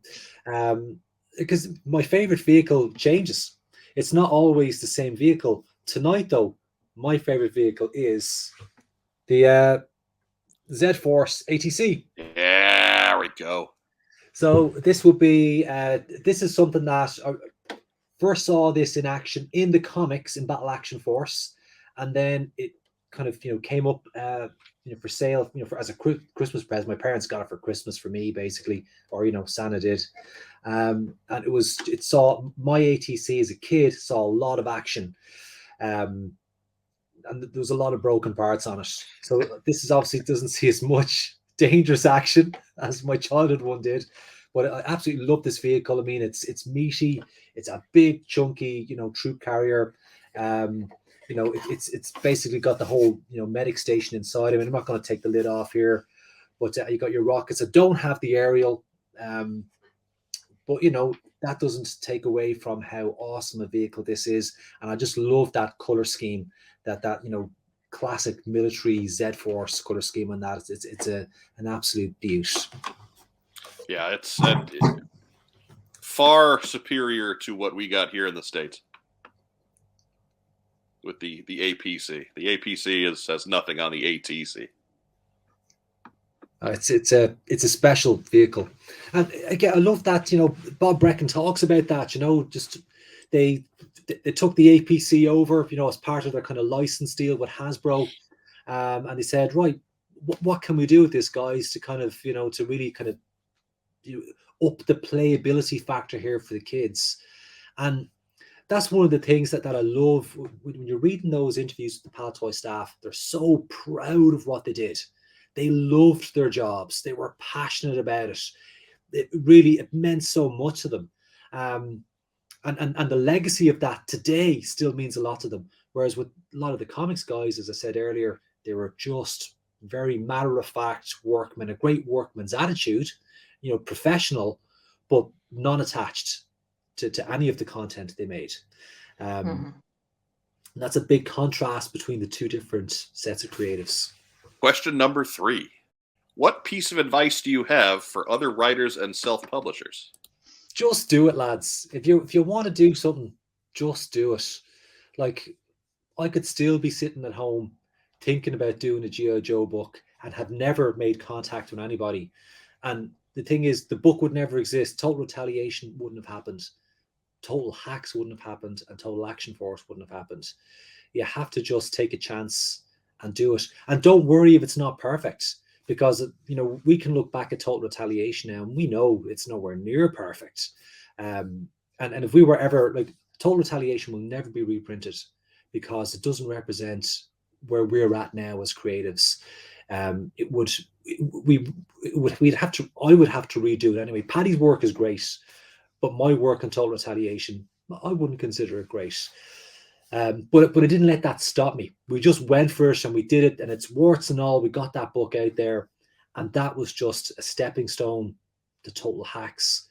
because my favorite vehicle changes. It's not always the same vehicle. Tonight, though, my favorite vehicle is the Z Force ATC. Yeah, there we go. So this would be this is something that first saw this in action in the comics in Battle Action Force, and then it kind of came up for sale as a Christmas present. My parents got it for Christmas for me, basically, or Santa did. And it saw my ATC as a kid saw a lot of action, and there was a lot of broken parts on it. So this is obviously doesn't see as much dangerous action as my childhood one did, but I absolutely love this vehicle. I mean, it's meaty, it's a big chunky troop carrier. It's basically got the whole medic station inside. I mean, I'm not going to take the lid off here, but you got your rockets. I don't have the aerial, but that doesn't take away from how awesome a vehicle this is. And I just love that color scheme, that classic military Z-Force color scheme on that. It's an absolute beaut. Yeah, it's far superior to what we got here in the States with the APC. The APC has nothing on the ATC. It's a special vehicle, and again, I love that Bob Brecken talks about that. Just they took the APC over as part of their kind of license deal with Hasbro, and they said, right, what can we do with this, guys, to kind of to really kind of up the playability factor here for the kids. And that's one of the things that I love when you're reading those interviews with the Paltoy staff. They're so proud of what they did. They loved their jobs. They were passionate about it. It meant so much to them. And the legacy of that today still means a lot to them. Whereas with a lot of the comics guys, as I said earlier, they were just very matter-of-fact workmen, a great workman's attitude, professional, but non-attached to any of the content they made. That's a big contrast between the two different sets of creatives. Question number 3. What piece of advice do you have for other writers and self-publishers? Just do it, lads. If you want to do something, just do it. Like, I could still be sitting at home thinking about doing a G.I. Joe book and have never made contact with anybody. And the thing is, the book would never exist. Total Retaliation wouldn't have happened. Total Hacks wouldn't have happened, and Total Action Force wouldn't have happened. You have to just take a chance and do it. And don't worry if it's not perfect, because we can look back at Total Retaliation now and we know it's nowhere near perfect. And if we were ever Total Retaliation will never be reprinted because it doesn't represent where we're at now as creatives. I would have to redo it anyway. Paddy's work is great, but my work on Total Retaliation, I wouldn't consider it great. But it didn't let that stop me. We just went for it and we did it, and it's warts and all. We got that book out there, and that was just a stepping stone to Total Hacks,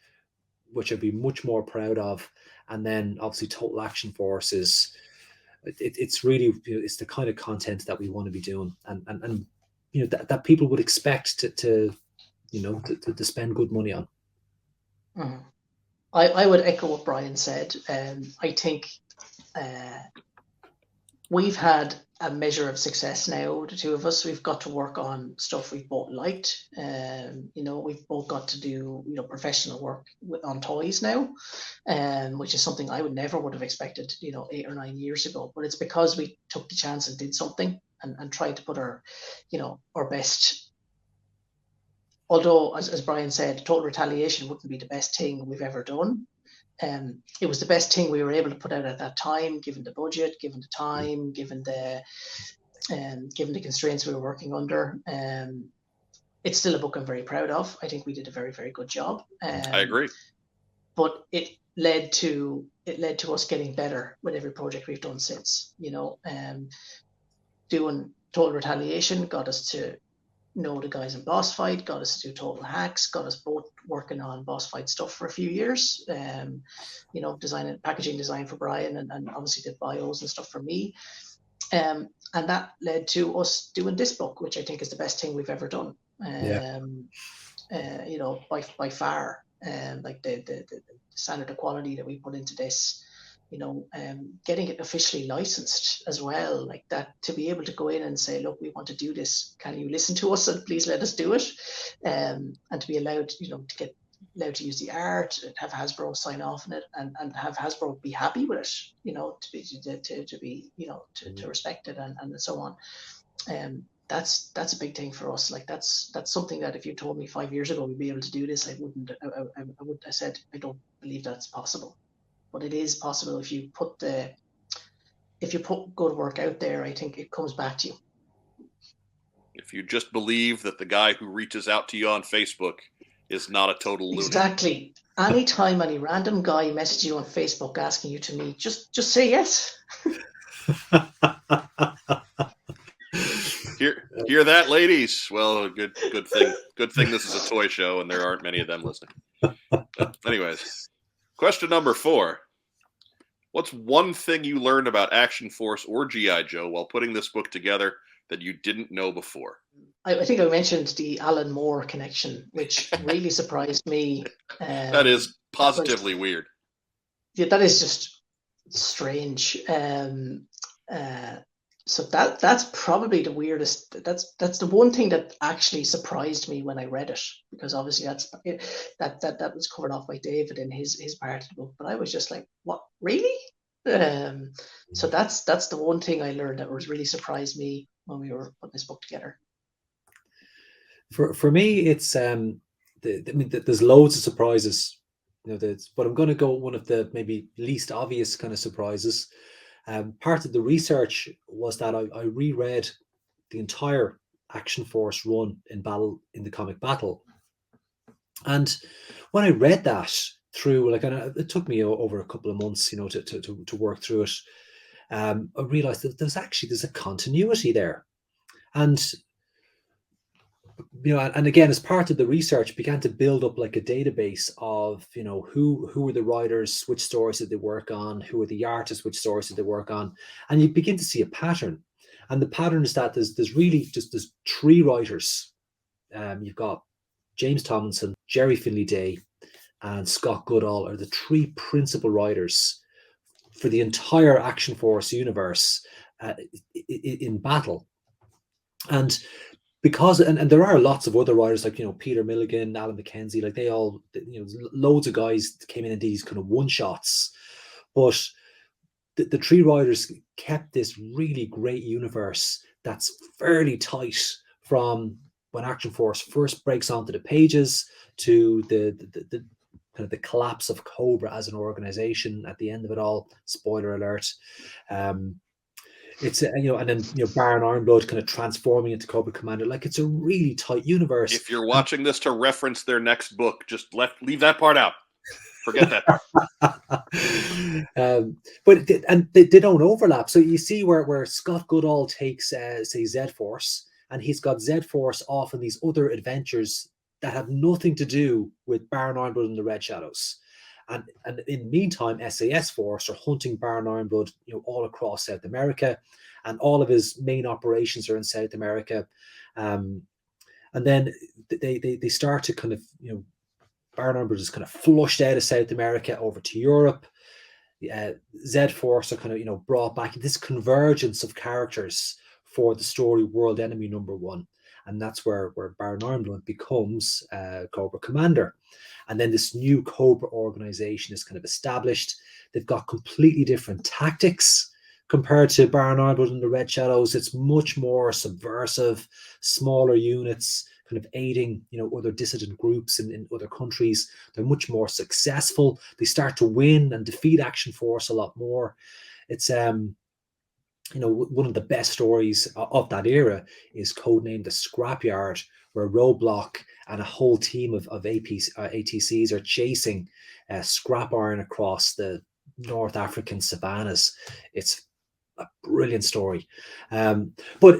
which I'd be much more proud of. And then obviously Total Action Force it's really it's the kind of content that we want to be doing, and that people would expect to spend good money on. I would echo what Brian said. I think we've had a measure of success now, the two of us. We've got to work on stuff we've both liked. We've both got to do professional work on toys now, which is something I would have expected 8 or 9 years ago. But it's because we took the chance and did something and tried to put our best. Although, as Brian said, Total Retaliation wouldn't be the best thing we've ever done. It was the best thing we were able to put out at that time, given the budget, given the time, given the constraints we were working under. It's still a book I'm very proud of. I think we did a very, very good job. I agree. But it led to us getting better with every project we've done since. Doing Total Retaliation got us to know the guys in Boss Fight, got us to do Total Hacks, got us both working on Boss Fight stuff for a few years. Designing packaging design for Brian, and obviously did bios and stuff for me. And that led to us doing this book, which I think is the best thing we've ever done. By far. The standard of quality that we put into this, getting it officially licensed as well, like that, to be able to go in and say, look, we want to do this. Can you listen to us and please let us do it? And to be allowed, to get allowed to use the art, have Hasbro sign off on it, and have Hasbro be happy with it, you know, to be you know, to respect it and so on. That's a big thing for us. Like that's something that if you told me 5 years ago we'd be able to do this, I wouldn't. I would. I said I don't believe that's possible, but it is possible if you put good work out there. I think it comes back to you. If you just believe that the guy who reaches out to you on Facebook is not a total lunatic. Exactly. Anytime any random guy messages you on Facebook asking you to meet, just say yes. Hear that, ladies? Well, good thing. Good thing this is a toy show and there aren't many of them listening. Anyways, question number 4. What's one thing you learned about Action Force or G.I. Joe while putting this book together that you didn't know before? I think I mentioned the Alan Moore connection, which really surprised me. That is positively weird. Yeah, that is just strange. So that's probably the weirdest. That's the one thing that actually surprised me when I read it, because obviously that was covered off by David in his part of the book. But I was just like, what, really? So that's the one thing I learned that was really surprised me when we were putting this book together. For me, it's there's loads of surprises, you know. But I'm going to go one of the maybe least obvious kind of surprises. Part of the research was that I reread the entire Action Force run in the comic Battle, and when I read that through, like, and it took me over a couple of months, you know, to work through it. I realized that there's a continuity there, and you know, and again, as part of the research, began to build up like a database of, you know, who are the writers, which stories did they work on, who are the artists, which stories did they work on, and you begin to see a pattern. And the pattern is that there's really just 3 writers. You've got James Tomlinson, Jerry Finley Day, and Scott Goodall are the 3 principal writers for the entire Action Force universe in Battle. And because and there are lots of other writers, like, you know, Peter Milligan, Alan McKenzie, like they all, you know, loads of guys came in and did these kind of one shots, but the 3 writers kept this really great universe that's fairly tight from when Action Force first breaks onto the pages to the kind of the collapse of Cobra as an organization at the end of it all. Spoiler alert. It's you know, and then, you know, Baron Ironblood kind of transforming into Cobra Commander. Like, it's a really tight universe. If you're watching this to reference their next book, just leave that part out. Forget that part. But they don't overlap. So you see where Scott Goodall takes say Z-Force, and he's got Z-Force off in these other adventures that have nothing to do with Baron Ironblood and the Red Shadows. And in the meantime, SAS Force are hunting Baron Ironblood, you know, all across South America, and all of his main operations are in South America. And then they start to kind of, you know, Baron Ironblood is kind of flushed out of South America over to Europe. Z-Force are kind of, you know, brought back. This convergence of characters for the story World Enemy #1. And that's where Baron Ironblood becomes Cobra Commander. And then this new Cobra organization is kind of established. They've got completely different tactics compared to Baron Ironblood and the Red Shadows. It's much more subversive, smaller units, kind of aiding, you know, other dissident groups in other countries. They're much more successful. They start to win and defeat Action Force a lot more. It's you know, one of the best stories of that era is codenamed The Scrapyard, where Roadblock and a whole team of ATCs are chasing scrap iron across the North African savannas. It's a brilliant story. But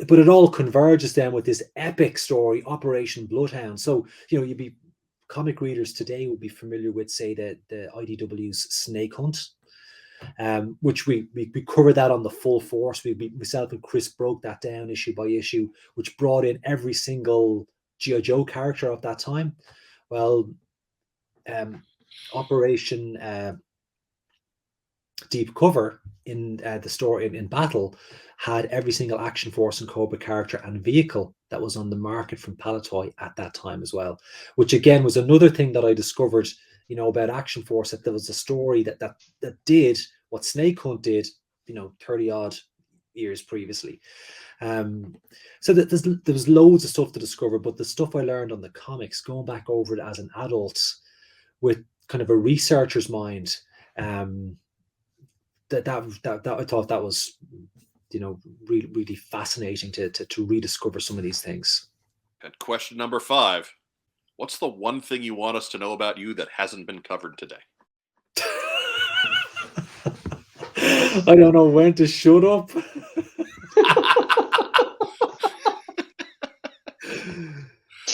it all converges then with this epic story, Operation Bloodhound. So, you know, comic readers today would be familiar with, say, the IDW's Snake Hunt. Which we covered that on the Full Force. Myself and Chris broke that down issue by issue, which brought in every single G.I. Joe character of that time. Well, Operation Deep Cover in the store in battle had every single Action Force and Cobra character and vehicle that was on the market from Palatoy at that time as well, which again was another thing that I discovered, you know, about Action Force, that there was a story that did what Snake Hunt did, you know, 30 odd years previously. So that there was loads of stuff to discover, but the stuff I learned on the comics, going back over it as an adult with kind of a researcher's mind, that I thought that was, you know, really, really fascinating to rediscover some of these things. And question number 5. What's the one thing you want us to know about you that hasn't been covered today? I don't know when to shut up.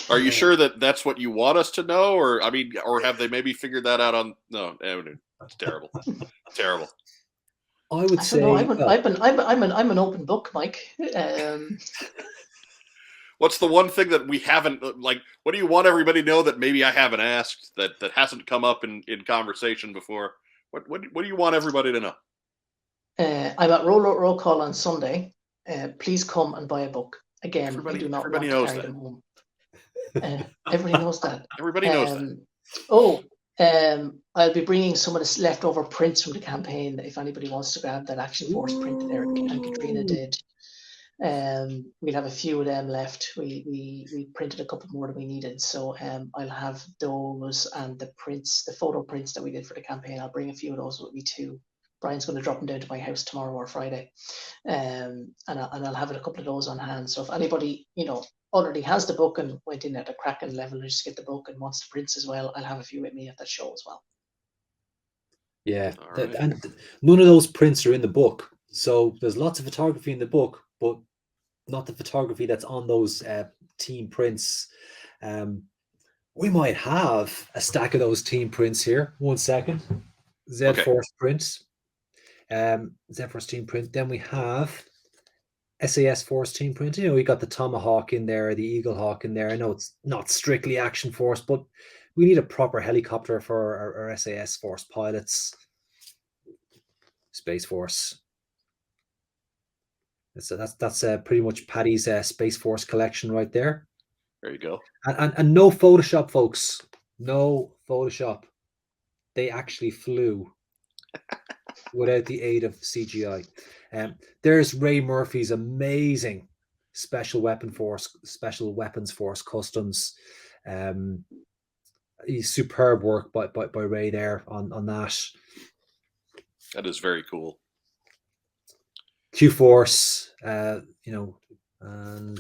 Are you sure that that's what you want us to know, or I mean, or have they maybe figured that out on? No, it's terrible, terrible. I would say I'm an open book, Mike. What's the one thing that we haven't, like, what do you want everybody to know that maybe I haven't asked, that hasn't come up in conversation before? What do you want everybody to know? I'm at Roll Call on Sunday. Please come and buy a book. Again, I do not want to carry them home. Everybody knows that. Everybody knows that. I'll be bringing some of the leftover prints from the campaign if anybody wants to grab that Action Force print that Eric and Katrina did. We'll have a few of them left. We printed a couple more than we needed, so I'll have those and the prints, the photo prints that we did for the campaign. I'll bring a few of those with me too. Brian's going to drop them down to my house tomorrow or Friday, and I'll have a couple of those on hand. So if anybody, you know, already has the book and went in at a cracking level just to get the book and wants the prints as well, I'll have a few with me at that show as well. Yeah, right. And none of those prints are in the book. So there's lots of photography in the book, but not the photography that's on those team prints. We might have a stack of those team prints here. 1 second. Z-Force prints. Z-Force team print. Then we have SAS Force team print. You know, we got the Tomahawk in there, the Eagle Hawk in there. I know it's not strictly Action Force, but we need a proper helicopter for our SAS Force pilots. Space Force. So that's pretty much Paddy's Space Force collection right there. There you go. And no Photoshop, folks. No Photoshop. They actually flew without the aid of CGI. There's Ray Murphy's amazing Special Weapons Force customs. Superb work by Ray there on that. That is very cool. Q-Force, you know, and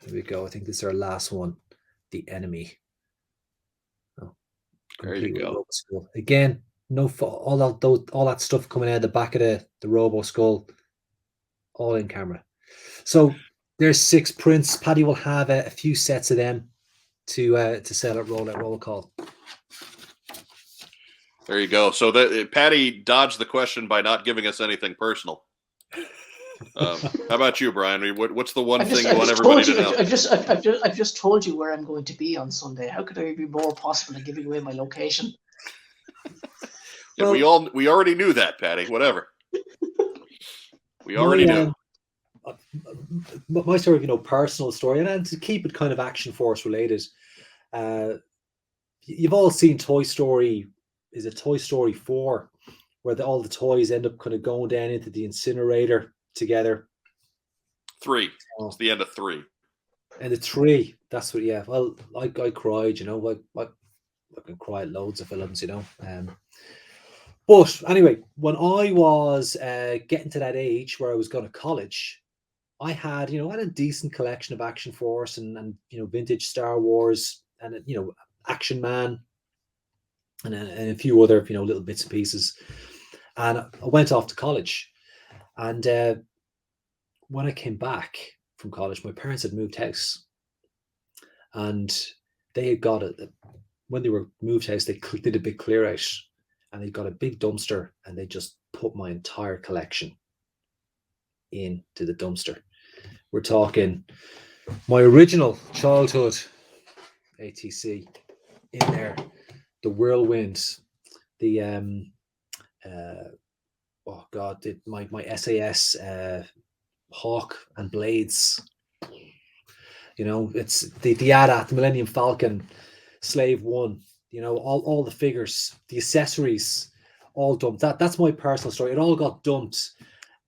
here we go. I think this is our last one. The Enemy. Oh, there you go. Again, no, all that stuff coming out of the back of the Robo Skull, all in camera. So there's 6 prints. Paddy will have a few sets of them to sell at Roll Call. There you go. So that Paddy dodged the question by not giving us anything personal. How about you, Brian? What's the one thing you want everybody to know? I've just told you where I'm going to be on Sunday. How could I be more possible than giving away my location? Yeah, well, we already knew that, Paddy. Whatever. We already knew. My sort of, you know, personal story, and to keep it kind of Action Force related. You've all seen Toy Story. Is it Toy Story 4, where all the toys end up kind of going down into the incinerator together? 3. It's the end of 3. And the 3. That's what. Yeah. Well, I cried. You know, I can cry at loads of films. You know. But anyway, when I was getting to that age where I was going to college, I had a decent collection of Action Force and you know, vintage Star Wars and, you know, Action Man and a few other, you know, little bits and pieces. And I went off to college. And when I came back from college, my parents had moved house. And they had got it. When they were moved house, they did a big clear out. And they got a big dumpster and they just put my entire collection into the dumpster. We're talking my original childhood ATC in there, the Whirlwind, the oh God, my SAS Hawk and Blades. You know, it's the AT-AT, the Millennium Falcon, Slave One. You know, all the figures, the accessories, all dumped. That's my personal story. It all got dumped,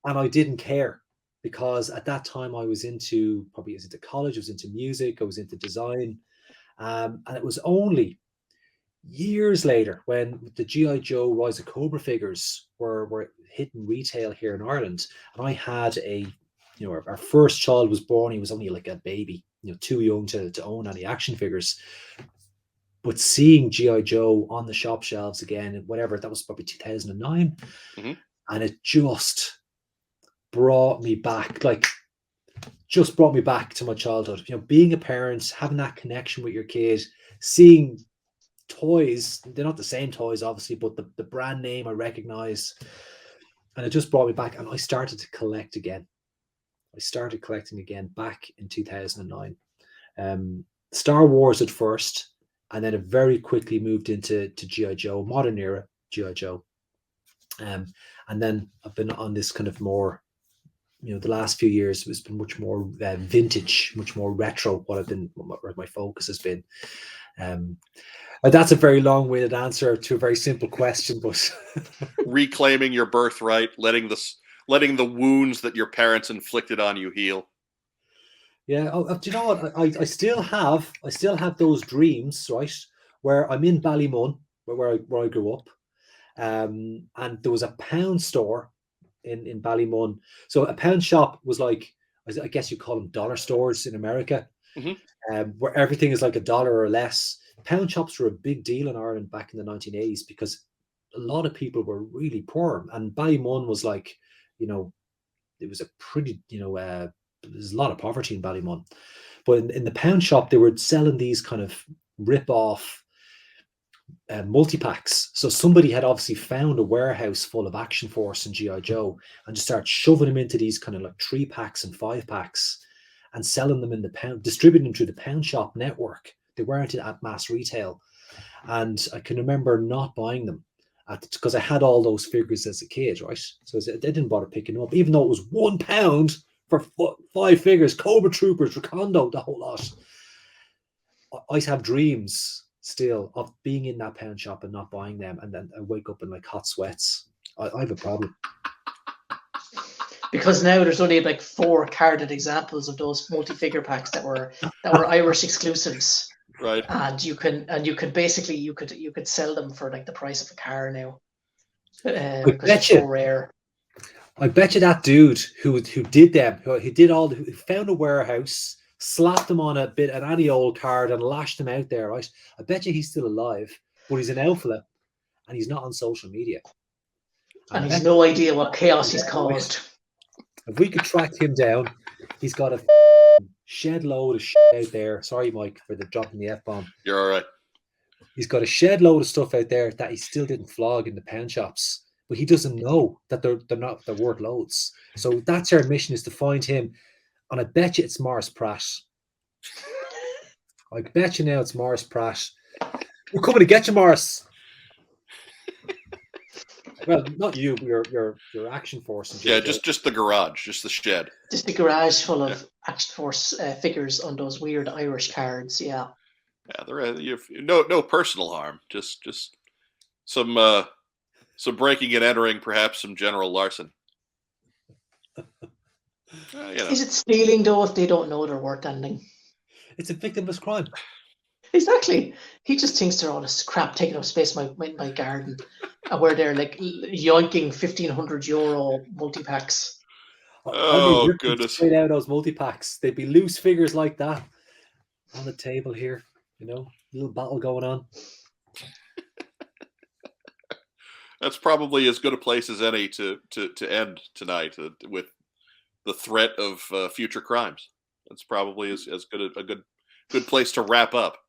and I didn't care because at that time I was into college, I was into music, I was into design, and it was only years later when the GI Joe Rise of Cobra figures were hitting retail here in Ireland, and I had our first child was born. He was only like a baby, too young to own any action figures. But seeing GI Joe on the shop shelves again, and whatever, that was probably 2009, and it just brought me back, to my childhood. Being a parent, having that connection with your kid, seeing toys, they're not the same toys obviously, but the brand name I recognize, and it just brought me back, and I started to collect again. I started collecting again back in 2009. Star Wars at first, and then it very quickly moved into GI Joe, modern era GI Joe, and then I've been on this kind of more, the last few years has been much more vintage, much more retro. Where my focus has been. That's a very long-winded answer to a very simple question, but reclaiming your birthright, letting the wounds that your parents inflicted on you heal. Yeah. Do you know what? I still have those dreams, right? Where I'm in Ballymun, where I grew up, and there was a pound store in Ballymun. So a pound shop was like, I guess you call them dollar stores in America, where everything is like $1 or less. Pound shops were a big deal in Ireland back in the 1980s because a lot of people were really poor, and Ballymun was like, it was a pretty, there's a lot of poverty in Ballymun. But in the pound shop, they were selling these kind of rip-off multi-packs. So somebody had obviously found a warehouse full of Action Force and GI Joe and just started shoving them into these kind of like 3-packs and 5-packs and selling them in the pound, distributing them through the pound shop network. They weren't at mass retail. And I can remember not buying them because I had all those figures as a kid, right? So they didn't bother picking them up, even though it was £1 for 5 figures, Cobra Troopers, Recondo, the whole lot. I have dreams still of being in that pound shop and not buying them, and then I wake up in like hot sweats. I have a problem. Because now there's only like 4 carded examples of those multi-figure packs that were Irish exclusives. Right. And you could basically you could sell them for like the price of a car now. Because they're so rare. I bet you that dude who did them, who found a warehouse, slapped them on an any old card and lashed them out there, right? I bet you he's still alive, but he's an outfit and he's not on social media. And he's no idea what chaos he's caused. If we could track him down, he's got a shed load of shit out there. Sorry, Mike, for the dropping the F-bomb. You're all right. He's got a shed load of stuff out there that he still didn't flog in the pound shops. But he doesn't know that they're worth loads. So that's our mission, is to find him. And I bet you it's Morris Pratt. I bet you now it's Morris Pratt. We're coming to get you, Morris. Well, not you, your Action Force. Yeah, just the garage, just the shed. Just the garage full of Action Force figures on those weird Irish cards. Yeah. Yeah, you've no personal harm. Just some breaking and entering, perhaps some general larceny. Is it stealing though if they don't know they're worth anything? It's a victimless crime. Exactly. He just thinks they're all this crap taking up space in my garden, and where they're like yoinking €1,500 multi-packs. Oh, goodness. Straight out those multi-packs. They'd be loose figures like that on the table here, little battle going on. That's probably as good a place as any to end tonight with the threat of future crimes. That's probably as good a good place to wrap up.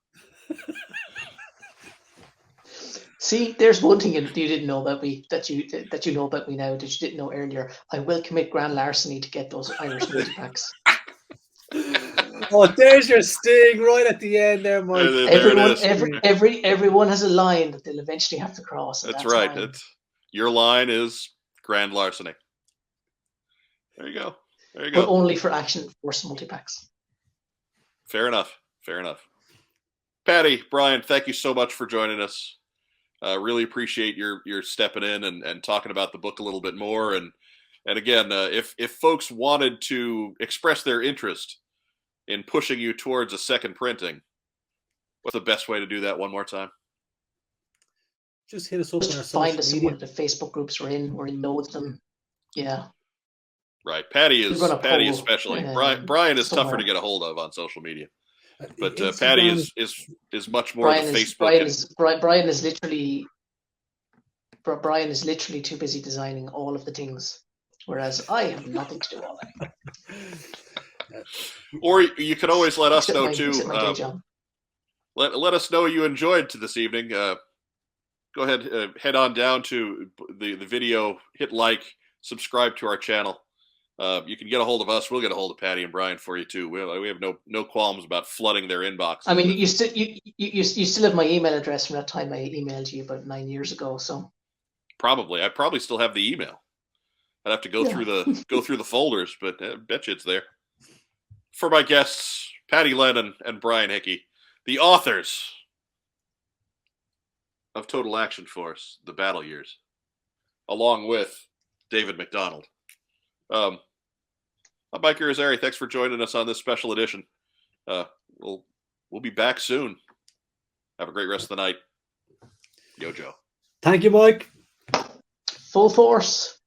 See, there's one thing you didn't know about me that you know about me now that you didn't know earlier. I will commit grand larceny to get those Irish multi-packs. Oh, there's your sting right at the end there, Mike. Everyone has a line that they'll eventually have to cross. That's right. Your line is Grand Larceny. There you go. There you But go. only for Action Force multi-packs. Fair enough. Fair enough. Paddy, Brian, thank you so much for joining us. Really appreciate your stepping in and talking about the book a little bit more. And again, if folks wanted to express their interest in pushing you towards a second printing, what's the best way to do that one more time? Just hit us up on our Just find us social in one media. of the Facebook groups we're in. We're in loads of them. Yeah. Right. Paddy run a Paddy poll, especially. um, Brian is tougher somewhere. to get a hold of on social media. But Instagram Paddy is much more Brian the is Facebook. Brian is literally too busy designing all of the things, whereas I have nothing to do all that. Or you can always let us know too. Except my day job. Let us know you enjoyed to this evening. Go ahead, head on down to the video, hit like, subscribe to our channel. You can get a hold of us. We'll get a hold of Paddy and Brian for you too. We have no qualms about flooding their inbox. I mean, you still have my email address from that time I emailed you about 9 years ago. So I probably still have the email. I'd have to go through the folders, but I bet you it's there. For my guests, Paddy Lennon and Brian Hickey, the authors of Total Action Force: The Battle Years, along with David McDonald. I'm Biker Azari. Thanks for joining us on this special edition. We'll be back soon. Have a great rest of the night. Yo, Joe. Thank you, Mike. full force.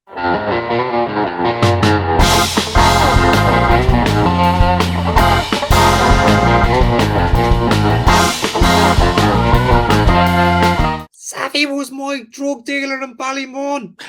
Savvy was my drug dealer in Ballymun.